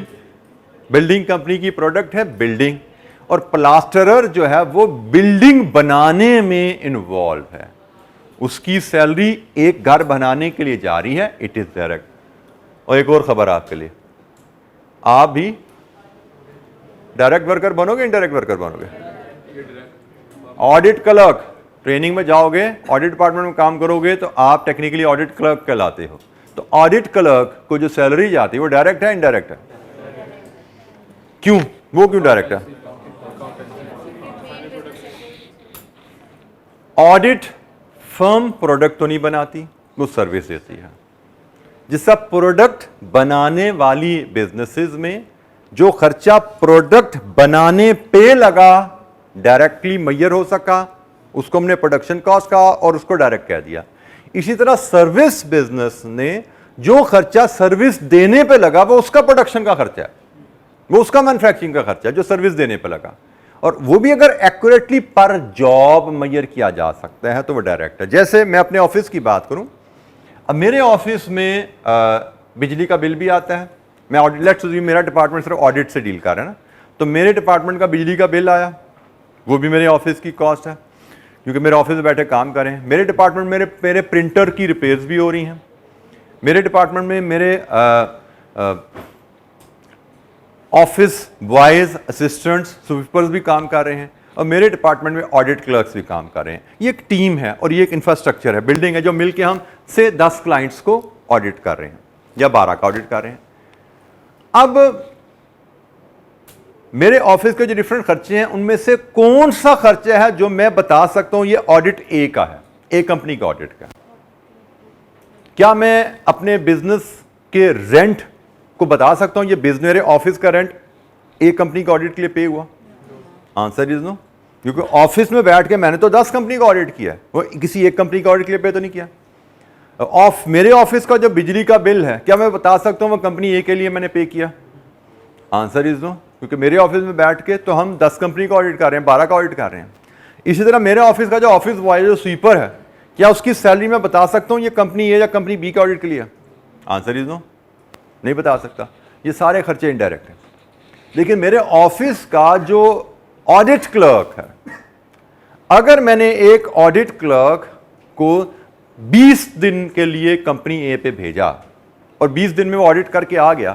बिल्डिंग कंपनी की प्रोडक्ट है बिल्डिंग, और प्लास्टरर जो है वो बिल्डिंग बनाने में इन्वॉल्व है, उसकी सैलरी एक घर बनाने के लिए जा रही है, इट इज डायरेक्ट। और एक और खबर आपके लिए, आप भी डायरेक्ट वर्कर बनोगे, इनडायरेक्ट वर्कर बनोगे? ऑडिट क्लर्क, ट्रेनिंग में जाओगे, ऑडिट डिपार्टमेंट में काम करोगे तो आप टेक्निकली ऑडिट क्लर्क कहलाते हो। तो ऑडिट क्लर्क को जो सैलरी जाती है वो डायरेक्ट है, इनडायरेक्ट है? क्यों? वो क्यों डायरेक्ट है? ऑडिट फर्म प्रोडक्ट तो नहीं बनाती, वो सर्विस देती है। जिसका प्रोडक्ट बनाने वाली बिजनेसेस में जो खर्चा प्रोडक्ट बनाने पे लगा डायरेक्टली मेजर हो सका, उसको हमने प्रोडक्शन कॉस्ट कहा और उसको डायरेक्ट कह दिया। इसी तरह सर्विस बिजनेस ने जो खर्चा सर्विस देने पे लगा वो उसका प्रोडक्शन का खर्चा है, वो उसका मैन्युफैक्चरिंग का खर्चा है जो सर्विस देने पे लगा, और वो भी अगर एक्यूरेटली पर जॉब मेजर किया जा सकता है तो वो डायरेक्ट है। जैसे मैं अपने ऑफिस की बात करूं, अब मेरे ऑफिस में बिजली का बिल भी आता है, मैं ऑडिट, लेट्स अज्यूम मेरा डिपार्टमेंट सिर्फ ऑडिट से डील कर रहा है ना, तो मेरे डिपार्टमेंट का बिजली का बिल आया, वो भी मेरे ऑफिस की कॉस्ट है, क्योंकि मेरे ऑफिस में बैठे काम करें। मेरे डिपार्टमेंट में मेरे प्रिंटर की रिपेयर्स भी हो रही हैं, मेरे डिपार्टमेंट में मेरे ऑफिस बॉयज, असिस्टेंट्स, स्वीपर्स भी काम कर रहे हैं और मेरे डिपार्टमेंट में ऑडिट क्लर्क्स भी काम कर रहे हैं। ये एक टीम है और ये एक इंफ्रास्ट्रक्चर है, बिल्डिंग है, जो मिलके हम से 10 क्लाइंट्स को ऑडिट कर रहे हैं या 12 का ऑडिट कर रहे हैं। अब मेरे ऑफिस के जो डिफरेंट खर्चे हैं उनमें से कौन सा खर्चा है जो मैं बता सकता हूं ये ऑडिट ए का है, ए कंपनी का ऑडिट का? क्या मैं अपने बिजनेस के रेंट को बता सकता हूं ये बिजनेस, मेरे ऑफिस का रेंट ए कंपनी का ऑडिट के लिए पे हुआ? आंसर इज नो, क्योंकि ऑफिस में बैठ के मैंने तो 10 कंपनी का ऑडिट किया है, वो किसी एक कंपनी का ऑडिट के लिए पे तो नहीं किया। मेरे ऑफिस का जो बिजली का बिल है, क्या मैं बता सकता हूं वो कंपनी ए के लिए मैंने पे किया? आंसर इज नो, क्योंकि मेरे ऑफिस में बैठ के तो हम 10 कंपनी का ऑडिट कर रहे हैं, 12 का ऑडिट कर रहे हैं। इसी तरह मेरे ऑफिस का जो ऑफिस बॉय, जो स्वीपर है, क्या उसकी सैलरी मैं बता सकता हूं ये कंपनी ए या कंपनी बी के ऑडिट के लिए? आंसर इज नो, नहीं बता सकता। ये सारे खर्चे इनडायरेक्ट हैं। लेकिन मेरे ऑफिस का जो ऑडिट क्लर्क है, अगर मैंने एक ऑडिट क्लर्क को 20 दिन के लिए कंपनी ए पे भेजा और 20 दिन में वो ऑडिट करके आ गया,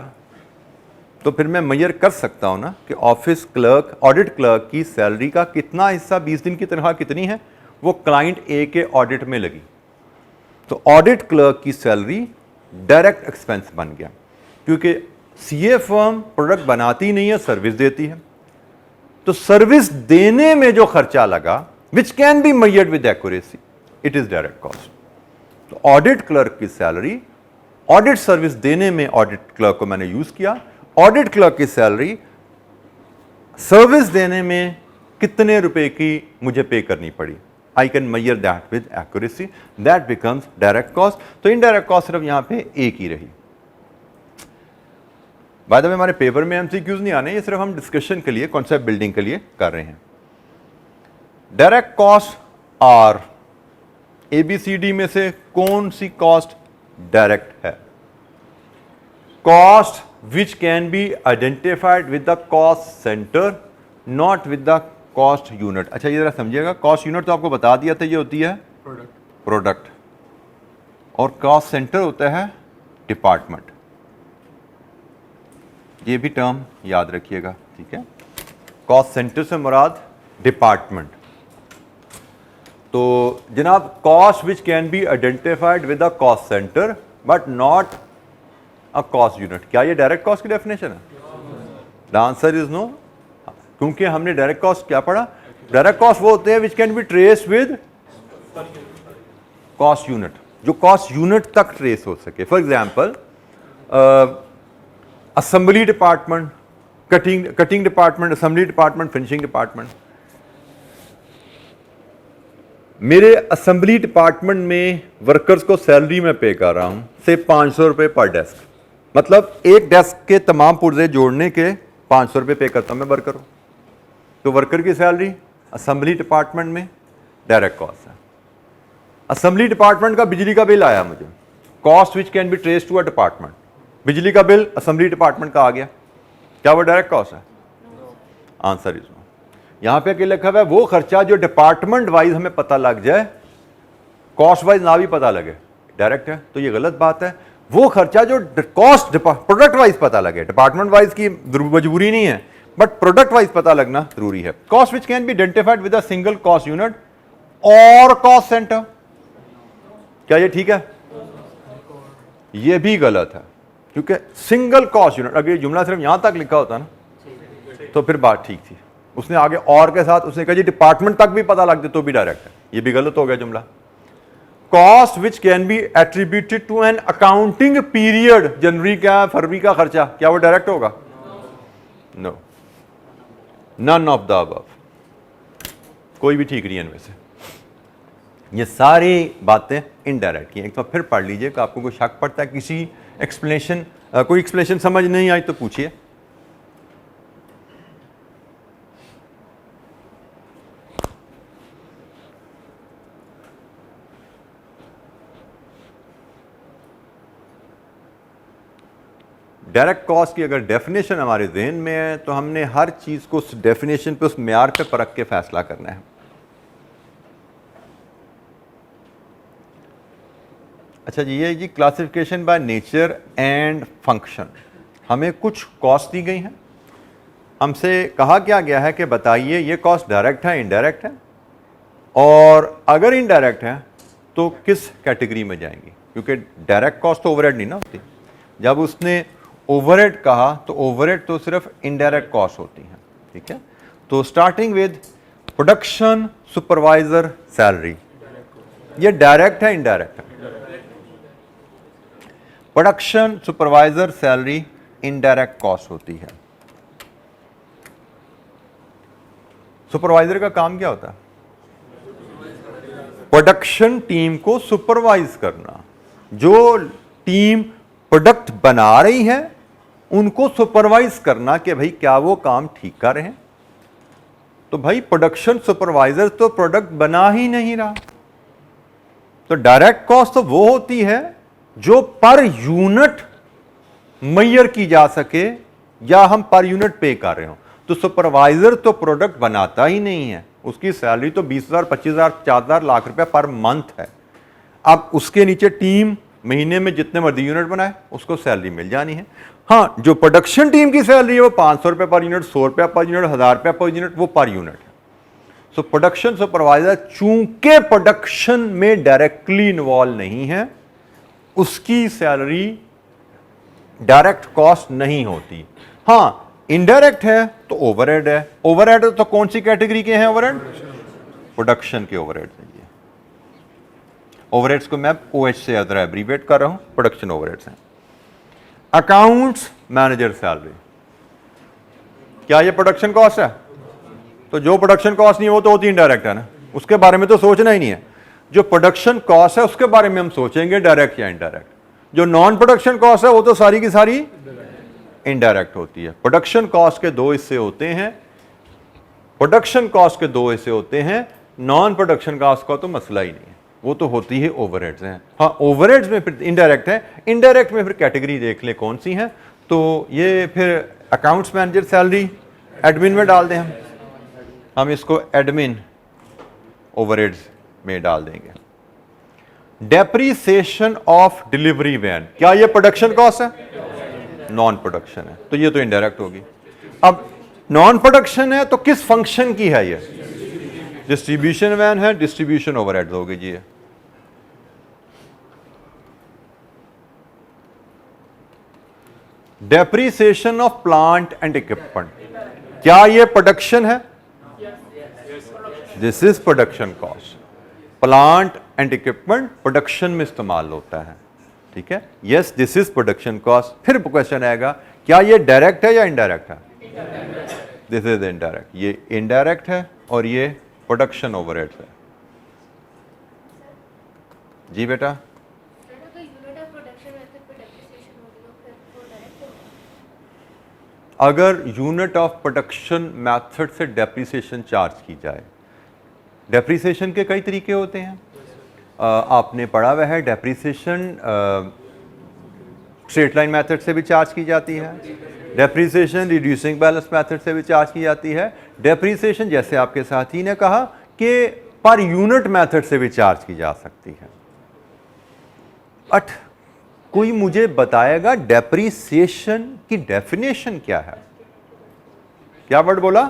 तो फिर मैं मेजर कर सकता हूं ना कि ऑफिस क्लर्क, ऑडिट क्लर्क की सैलरी का कितना हिस्सा, 20 दिन की तनख्वाह कितनी है, वो क्लाइंट ए के ऑडिट में लगी। तो ऑडिट क्लर्क की सैलरी डायरेक्ट एक्सपेंस बन गया, क्योंकि सीए फर्म प्रोडक्ट बनाती नहीं है, सर्विस देती है। तो सर्विस देने में जो खर्चा लगा, विच can be measured with accuracy, it is direct cost. तो ऑडिट क्लर्क की सैलरी, ऑडिट सर्विस देने में ऑडिट क्लर्क को मैंने यूज किया, ऑडिट क्लर्क की सैलरी सर्विस देने में कितने रुपए की मुझे पे करनी पड़ी, I can measure that with accuracy, that becomes direct cost. तो इनडायरेक्ट कॉस्ट सिर्फ यहां पे एक ही रही। बाय द वे, हमारे पेपर में एमसीक्यूज नहीं आने, ये सिर्फ हम डिस्कशन के लिए, कॉन्सेप्ट बिल्डिंग के लिए कर रहे हैं। डायरेक्ट कॉस्ट आर, एबीसीडी में से कौन सी कॉस्ट डायरेक्ट है? Cost which can be identified with the cost center, not with the cost unit। अच्छा, ये जरा समझिएगा, कॉस्ट यूनिट तो आपको बता दिया था, ये होती है प्रोडक्ट, और कॉस्ट सेंटर होता है डिपार्टमेंट। ये भी टर्म याद रखिएगा, ठीक है? कॉस्ट सेंटर से मुराद डिपार्टमेंट। तो जनाब, cost which can be identified with the cost centre but not a cost unit, क्या ये डायरेक्ट कॉस्ट की डेफिनेशन है? द आंसर इज नो, क्योंकि हमने डायरेक्ट कॉस्ट क्या पढ़ा? डायरेक्ट कॉस्ट वो होते हैं विच can be trace with cost unit, जो कॉस्ट यूनिट तक ट्रेस हो सके। For example, assembly department, cutting department, assembly department, finishing department. मेरे असेंबली डिपार्टमेंट में वर्कर्स को सैलरी में पे कर रहा हूं से 500 रुपए पर डेस्क, मतलब एक डेस्क के तमाम पुर्जे जोड़ने के 500 रुपए पे करता हूं मैं वर्कर हूं। तो वर्कर की सैलरी असेंबली डिपार्टमेंट में डायरेक्ट कॉस्ट है। असेंबली डिपार्टमेंट का बिजली का बिल आया मुझे, cost which can be trace to a department, बिजली का बिल असेंबली डिपार्टमेंट का आ गया, क्या वो डायरेक्ट कॉस्ट है? Answer is no. यहां पे क्या लिखा हुआ है? वो खर्चा जो डिपार्टमेंट वाइज हमें पता लग जाए, कॉस्ट वाइज ना भी पता लगे, डायरेक्ट है। तो ये गलत बात है। वो खर्चा जो कॉस्ट प्रोडक्ट वाइज पता लगे, डिपार्टमेंट वाइज की मजबूरी नहीं है, बट प्रोडक्ट वाइज पता लगना जरूरी है। Cost which can be identified with a single cost unit और कॉस्ट सेंटर, क्या ये ठीक है? ये भी गलत है, क्योंकि सिंगल कॉस्ट यूनिट, अगर ये जुमला सिर्फ यहां तक लिखा होता ना तो फिर बात ठीक थी। उसने आगे और के साथ उसने कहा जी डिपार्टमेंट तक भी पता लग दे तो भी डायरेक्ट है, ये भी गलत हो गया जुमला। Cost which can be attributed to an accounting period, जनवरी का, फरवरी का खर्चा, क्या वो डायरेक्ट होगा? No, none of the above, कोई भी ठीक नहीं है इनमें से। ये सारी बातें इनडायरेक्ट की। एक बार फिर पढ़ लीजिए कि आपको कोई शक पड़ता है, किसी एक्सप्लेनेशन, कोई एक्सप्लेनेशन समझ नहीं आई तो पूछिए। डायरेक्ट कॉस्ट की अगर डेफिनेशन हमारे जहन में है तो हमने हर चीज को उस डेफिनेशन पे, उस म्यार पे परख के फैसला करना है। अच्छा जी, ये classification by nature and function. हमें कुछ कॉस्ट दी गई हैं हमसे कहा क्या गया है कि बताइए ये कॉस्ट डायरेक्ट है इनडायरेक्ट है, और अगर इनडायरेक्ट है तो किस कैटेगरी में जाएंगी, क्योंकि डायरेक्ट कॉस्ट तो ओवरहेड नहीं ना होती। जब उसने ओवरहेड कहा तो ओवरहेड तो सिर्फ इनडायरेक्ट कॉस्ट होती हैं, ठीक है। तो starting with production supervisor salary, ये डायरेक्ट है इनडायरेक्ट है? Production supervisor salary indirect cost होती है। सुपरवाइजर का काम क्या होता है? प्रोडक्शन टीम को सुपरवाइज करना। जो टीम प्रोडक्ट बना रही है उनको सुपरवाइज करना कि भाई क्या वो काम ठीक कर रहे हैं। तो भाई प्रोडक्शन सुपरवाइजर तो प्रोडक्ट बना ही नहीं रहा। तो डायरेक्ट कॉस्ट तो वो होती है जो पर यूनिट मेजर की जा सके या हम पर यूनिट पे कर रहे हो। तो सुपरवाइजर तो प्रोडक्ट बनाता ही नहीं है, उसकी सैलरी तो 20,000, 25,000, 4,000 लाख रुपए पर मंथ है। अब उसके नीचे टीम महीने में जितने मर्जी यूनिट बनाए उसको सैलरी मिल जानी है। हाँ, जो प्रोडक्शन टीम की सैलरी है वो 500 रुपए पर यूनिट, 100 रुपया पर यूनिट, 1000 रुपया पर यूनिट, वो पर यूनिट है। सो प्रोडक्शन सुपरवाइजर चूंकि प्रोडक्शन में डायरेक्टली इन्वॉल्व नहीं है, उसकी सैलरी डायरेक्ट कॉस्ट नहीं होती। हाँ, इनडायरेक्ट है तो ओवरहेड है। ओवरहेड तो कौन सी कैटेगरी के हैं ओवरहेड? प्रोडक्शन के ओवरहेड है। ओवरहेड्स को मैं OH से एब्रीवेट कर रहा हूं, प्रोडक्शन ओवरहेड्स हैं। अकाउंट्स मैनेजर सैलरी, क्या ये प्रोडक्शन कॉस्ट है? तो जो प्रोडक्शन कॉस्ट नहीं है वो तो होती इनडायरेक्ट है ना, उसके बारे में तो सोचना ही नहीं है। जो प्रोडक्शन कॉस्ट है उसके बारे में हम सोचेंगे डायरेक्ट या इनडायरेक्ट। जो नॉन प्रोडक्शन कॉस्ट है वो तो सारी की सारी इनडायरेक्ट होती है। प्रोडक्शन कॉस्ट के दो हिस्से होते हैं, प्रोडक्शन कॉस्ट के दो हिस्से होते हैं, नॉन प्रोडक्शन कॉस्ट का तो मसला ही नहीं है, वो तो होती है ओवरहेड्स हैं। हाँ, ओवरहेड्स में फिर इनडायरेक्ट है, इनडायरेक्ट में फिर कैटेगरी देख ले कौन सी है। तो ये फिर अकाउंट्स मैनेजर सैलरी एडमिन में डाल दें, हम इसको एडमिन ओवरहेड्स में डाल देंगे। डेप्रीसिएशन ऑफ डिलीवरी वैन, क्या ये प्रोडक्शन कॉस्ट है? नॉन प्रोडक्शन है, तो ये तो इनडायरेक्ट होगी। अब नॉन प्रोडक्शन है तो किस फंक्शन की है ये? डिस्ट्रीब्यूशन वैन है, डिस्ट्रीब्यूशन ओवरहेड होगी जी। Depreciation of plant and equipment, क्या ये प्रोडक्शन है? This is production cost. Plant and equipment production में इस्तेमाल होता है, ठीक है। Yes, this is production cost. फिर क्वेश्चन आएगा क्या ये डायरेक्ट है या इनडायरेक्ट है? दिस इज इनडायरेक्ट, ये इनडायरेक्ट है और ये प्रोडक्शन ओवरहेड है। जी बेटा, अगर यूनिट ऑफ प्रोडक्शन मेथड से डेप्रिसिएशन चार्ज की जाए, डेप्रिसिएशन के कई तरीके होते हैं, आपने पढ़ा हुआ है। डेप्रिसिएशन स्ट्रेट लाइन मेथड से भी चार्ज की जाती है, डेप्रिसिएशन रिड्यूसिंग बैलेंस मेथड से भी चार्ज की जाती है, डेप्रिसिएशन जैसे आपके साथी ने कहा कि पर यूनिट मेथड से भी चार्ज की जा सकती है। बट कोई मुझे बताएगा डेप्रिसिएशन की डेफिनेशन क्या है? क्या वर्ड बोला?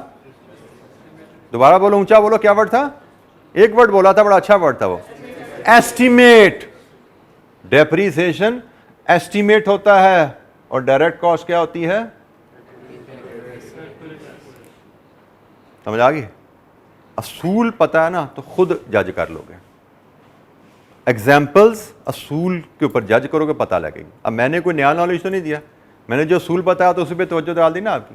दोबारा बोलो, ऊंचा बोलो, क्या वर्ड था? एक वर्ड बोला था, बड़ा अच्छा वर्ड था वो, एस्टिमेट। डेप्रिसिएशन एस्टिमेट होता है और डायरेक्ट कॉस्ट क्या होती है? समझ आ गई? असूल पता है ना तो खुद जज कर लोगे। एग्जाम्पल्स असूल के ऊपर जज करोगे, पता लगेगी। अब मैंने कोई नया नॉलेज तो नहीं दिया, मैंने जो असूल बताया तो उसी पे तवज्जो डाल दी ना आपकी।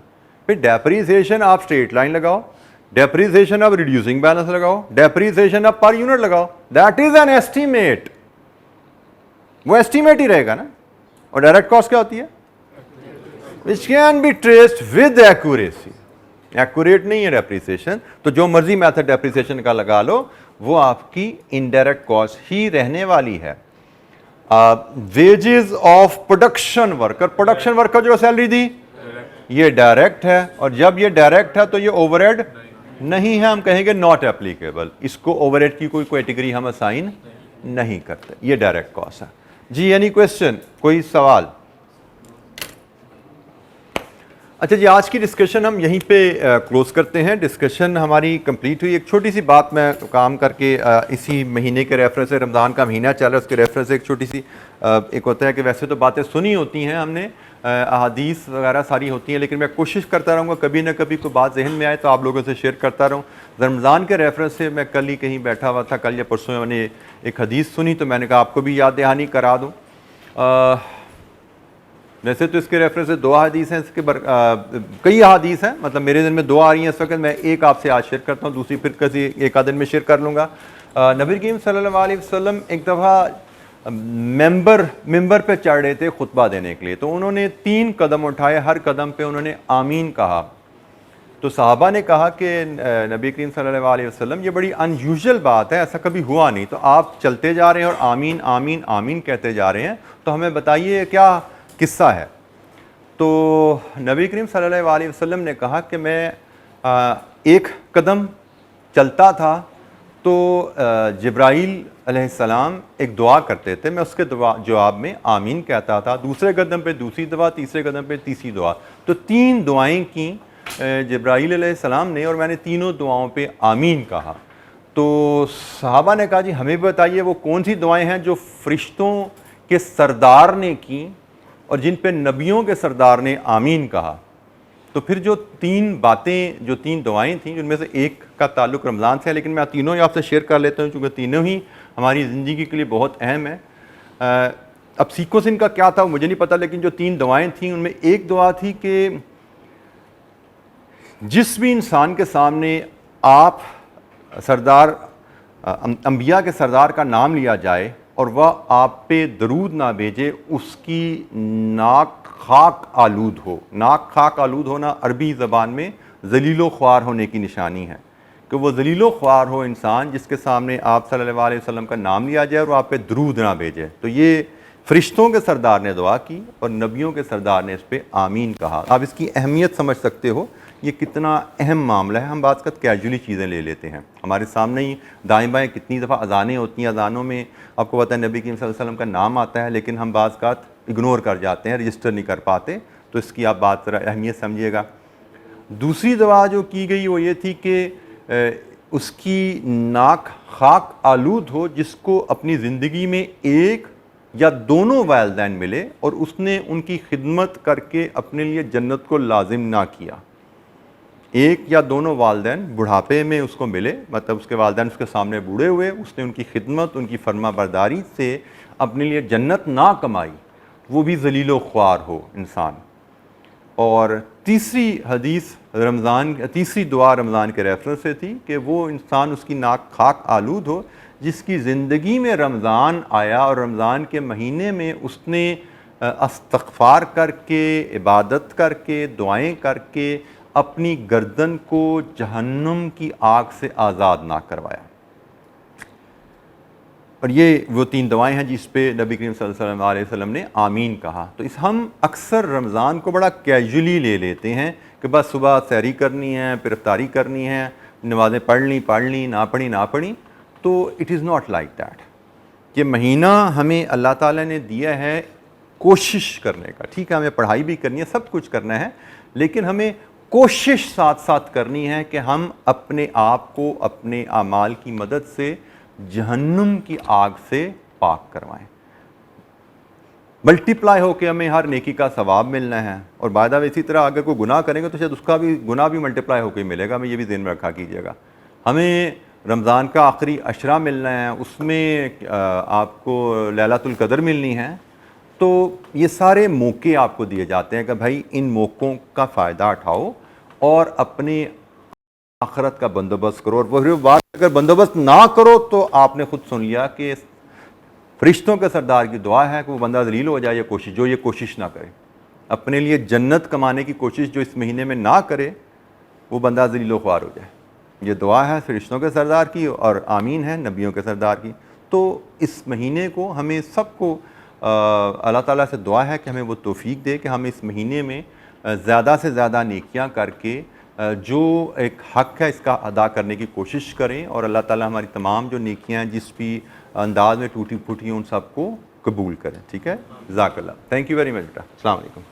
फिर डेप्रिसिएशन आप स्ट्रेट लाइन लगाओ, डेप्रिसिएशन आप रिड्यूसिंग बैलेंस लगाओ, डेप्रिसिएशन आप पर यूनिट लगाओ, दैट इज एन एस्टीमेट। वो एस्टीमेट ही रहेगा ना। और डायरेक्ट कॉस्ट क्या होती है? विच can be traced with accuracy. Accurate नहीं है डेप्रिसिएशन, तो जो मर्जी मेथड डेप्रिसिएशन का लगा लो, वो आपकी इनडायरेक्ट कॉस्ट ही रहने वाली है। Wages of production worker, production worker जो सैलरी दी ये डायरेक्ट है, और जब ये डायरेक्ट है तो ये ओवरहेड नहीं है, हम कहेंगे नॉट एप्लीकेबल। इसको ओवरहेड की कोई कैटेगरी हम असाइन नहीं करते, ये डायरेक्ट कॉस्ट है। जी, एनी क्वेश्चन, कोई सवाल? अच्छा जी, आज की डिस्कशन हम यहीं पे क्लोज़ करते हैं। डिस्कशन हमारी कंप्लीट हुई। एक छोटी सी बात मैं काम करके इसी महीने के रेफरेंस से, रमज़ान का महीना चल रहा है उसके रेफरेंस से एक छोटी सी एक होता है कि वैसे तो बातें सुनी होती हैं हमने, अहादीस वगैरह सारी होती हैं, लेकिन मैं कोशिश करता रहूँगा कभी ना कभी कोई बात जहन में आए तो आप लोगों से शेयर करता रहूँ। रमज़ान के रेफरेंस से मैं कल ही कहीं बैठा हुआ था, कल या परसों में मैंने एक हदीस सुनी तो मैंने कहा आपको भी याद दहानी करा दूँ। वैसे तो इसके रेफरेंस से 2 हदीस हैं, कई हदीस हैं, मतलब मेरे दिन में 2 आ रही हैं इस वक्त। मैं एक आपसे आज शेयर करता हूँ, दूसरी फिर किसी एक आध दिन में शेयर कर लूँगा। नबी करीम सल्लल्लाहु अलैहि वसल्लम एक दफ़ा मिंबर पे चढ़ रहे थे खुतबा देने के लिए, तो उन्होंने 3 कदम उठाए, हर कदम पे उन्होंने आमीन कहा। तो सहाबा ने कहा कि नबी करीम सल्लल्लाहु अलैहि वसल्लम ये बड़ी अनयूजुअल बात है, ऐसा कभी हुआ नहीं, तो आप चलते जा रहे हैं और आमीन आमीन आमीन कहते जा रहे हैं, तो हमें बताइए क्या किस्सा है। तो नबी करीम सल्लल्लाहु अलैहि वसल्लम ने कहा कि मैं एक कदम चलता था तो जिब्राईल अलैहिस्सलाम एक दुआ करते थे, मैं उसके जवाब में आमीन कहता था, दूसरे कदम पे दूसरी दुआ, तीसरे कदम पे तीसरी दुआ। तो 3 दुआएं की जिब्राईल अलैहिस्सलाम ने और मैंने तीनों दुआओं पे आमीन कहा। तो सहाबा ने कहा जी हमें बताइए वो कौन सी दुआएं हैं जो फरिश्तों के सरदार ने की और जिन पे नबियों के सरदार ने आमीन कहा। तो फिर जो 3 बातें, जो 3 दुआएं थीं, उनमें से एक का ताल्लुक रमज़ान से है, लेकिन मैं तीनों ही आपसे शेयर कर लेता हूँ क्योंकि तीनों ही हमारी ज़िंदगी के लिए बहुत अहम है। अब सीक्वेंस इनका क्या था मुझे नहीं पता, लेकिन जो 3 दुआएं थीं उनमें एक दुआ थी कि जिस भी इंसान के सामने आप सरदार अंबिया के सरदार का नाम लिया जाए और वह आप पे दरूद ना भेजे, उसकी नाक खाक आलूद हो। नाक खाक आलूद होना अरबी ज़बान में ज़लीलो ख्वार होने की निशानी है, कि वो ज़लीलो ख्वार हो इंसान जिसके सामने आप सल्लल्लाहु अलैहि वसल्लम का नाम लिया जाए और आप पे दरूद ना भेजे। तो ये फरिश्तों के सरदार ने दुआ की और नबियों के सरदार ने इस पर आमीन कहा। आप इसकी अहमियत समझ सकते हो, ये कितना अहम मामला है। हम बात कर कैजुअली चीज़ें ले लेते हैं, हमारे सामने ही दाएँ बाएँ कितनी दफ़ा अज़ानें होती हैं, अज़ानों में आपको पता है नबी करीम सल्लल्लाहु अलैहि वसल्लम का नाम आता है, लेकिन हम बाज़ का इग्नोर कर जाते हैं, रजिस्टर नहीं कर पाते। तो इसकी आप बात ज़रा अहमियत समझिएगा। दूसरी दुआ जो की गई वो ये थी कि उसकी नाक खाक आलूद हो जिसको अपनी ज़िंदगी में एक या दोनों वालिदैन मिले और उसने उनकी खिदमत करके अपने लिए जन्नत को लाजिम ना किया। एक या दोनों वालिदैन बुढ़ापे में उसको मिले, मतलब उसके वालिदैन उसके सामने बूढ़े हुए, उसने उनकी खिदमत, उनकी फरमा बरदारी से अपने लिए जन्नत ना कमाई, वो भी ज़लीलो ख्वार हो इंसान। और तीसरी हदीस तीसरी दुआ रमज़ान के रेफरेंस से थी कि वो इंसान उसकी नाक खाक आलूद हो जिसकी ज़िंदगी में रमज़ान आया और रमज़ान के महीने में उसने इस्तग़फ़ार करके, इबादत करके, दुआएं करके अपनी गर्दन को जहन्नुम की आग से आज़ाद ना करवाया। और ये वो 3 दुआएं हैं जिस पे नबी करीम सल्लल्लाहु अलैहि वसल्लम ने आमीन कहा। तो इस हम अक्सर रमज़ान को बड़ा कैजुअली ले लेते हैं कि बस सुबह सहरी करनी है, फिर इफ्तारी करनी है, नमाज़ें पढ़ ली, ना पढ़ी। तो it is not like that. ये महीना हमें अल्लाह ताला ने दिया है कोशिश करने का। ठीक है, हमें पढ़ाई भी करनी है, सब कुछ करना है, लेकिन हमें कोशिश साथ साथ करनी है कि हम अपने आप को अपने आमाल की मदद से जहन्नुम की आग से पाक करवाएं। मल्टीप्लाई होकर हमें हर नेकी का सवाब मिलना है। और बायदा इसी तरह अगर कोई गुनाह करेंगे तो शायद उसका भी गुनाह भी मल्टीप्लाई होकर मिलेगा। हमें ये भी ध्यान में रखा कीजिएगा। हमें रमज़ान का आखिरी अशरा मिलना है, उसमें आपको लैलतुल कदर मिलनी है। तो ये सारे मौके आपको दिए जाते हैं कि भाई इन मौक़ों का फ़ायदा उठाओ और अपने आखिरत का बंदोबस्त करो। और वही बात अगर बंदोबस्त ना करो तो आपने खुद सुन लिया कि फरिश्तों के सरदार की दुआ है कि वो बंदा ज़लील हो जाए, ये कोशिश ना करे, अपने लिए जन्नत कमाने की कोशिश जो इस महीने में ना करे, वो बंदा ज़लील ख्वार हो जाए। ये दुआ है फरिश्तों के सरदार की और आमीन है नबियों के सरदार की। तो इस महीने को हमें सबको अल्लाह ताला से दुआ है कि हमें वो तौफीक दे कि हम इस महीने में ज़्यादा से ज़्यादा नेकियां करके जो एक हक़ है इसका अदा करने की कोशिश करें और अल्लाह ताला हमारी तमाम जो नेकियां जिस भी अंदाज में टूटी फूटी उन सबको कबूल करें। ठीक है, जज़ाकल्लाह। थैंक यू वेरी मच बेटा। अस्सलाम वालेकुम।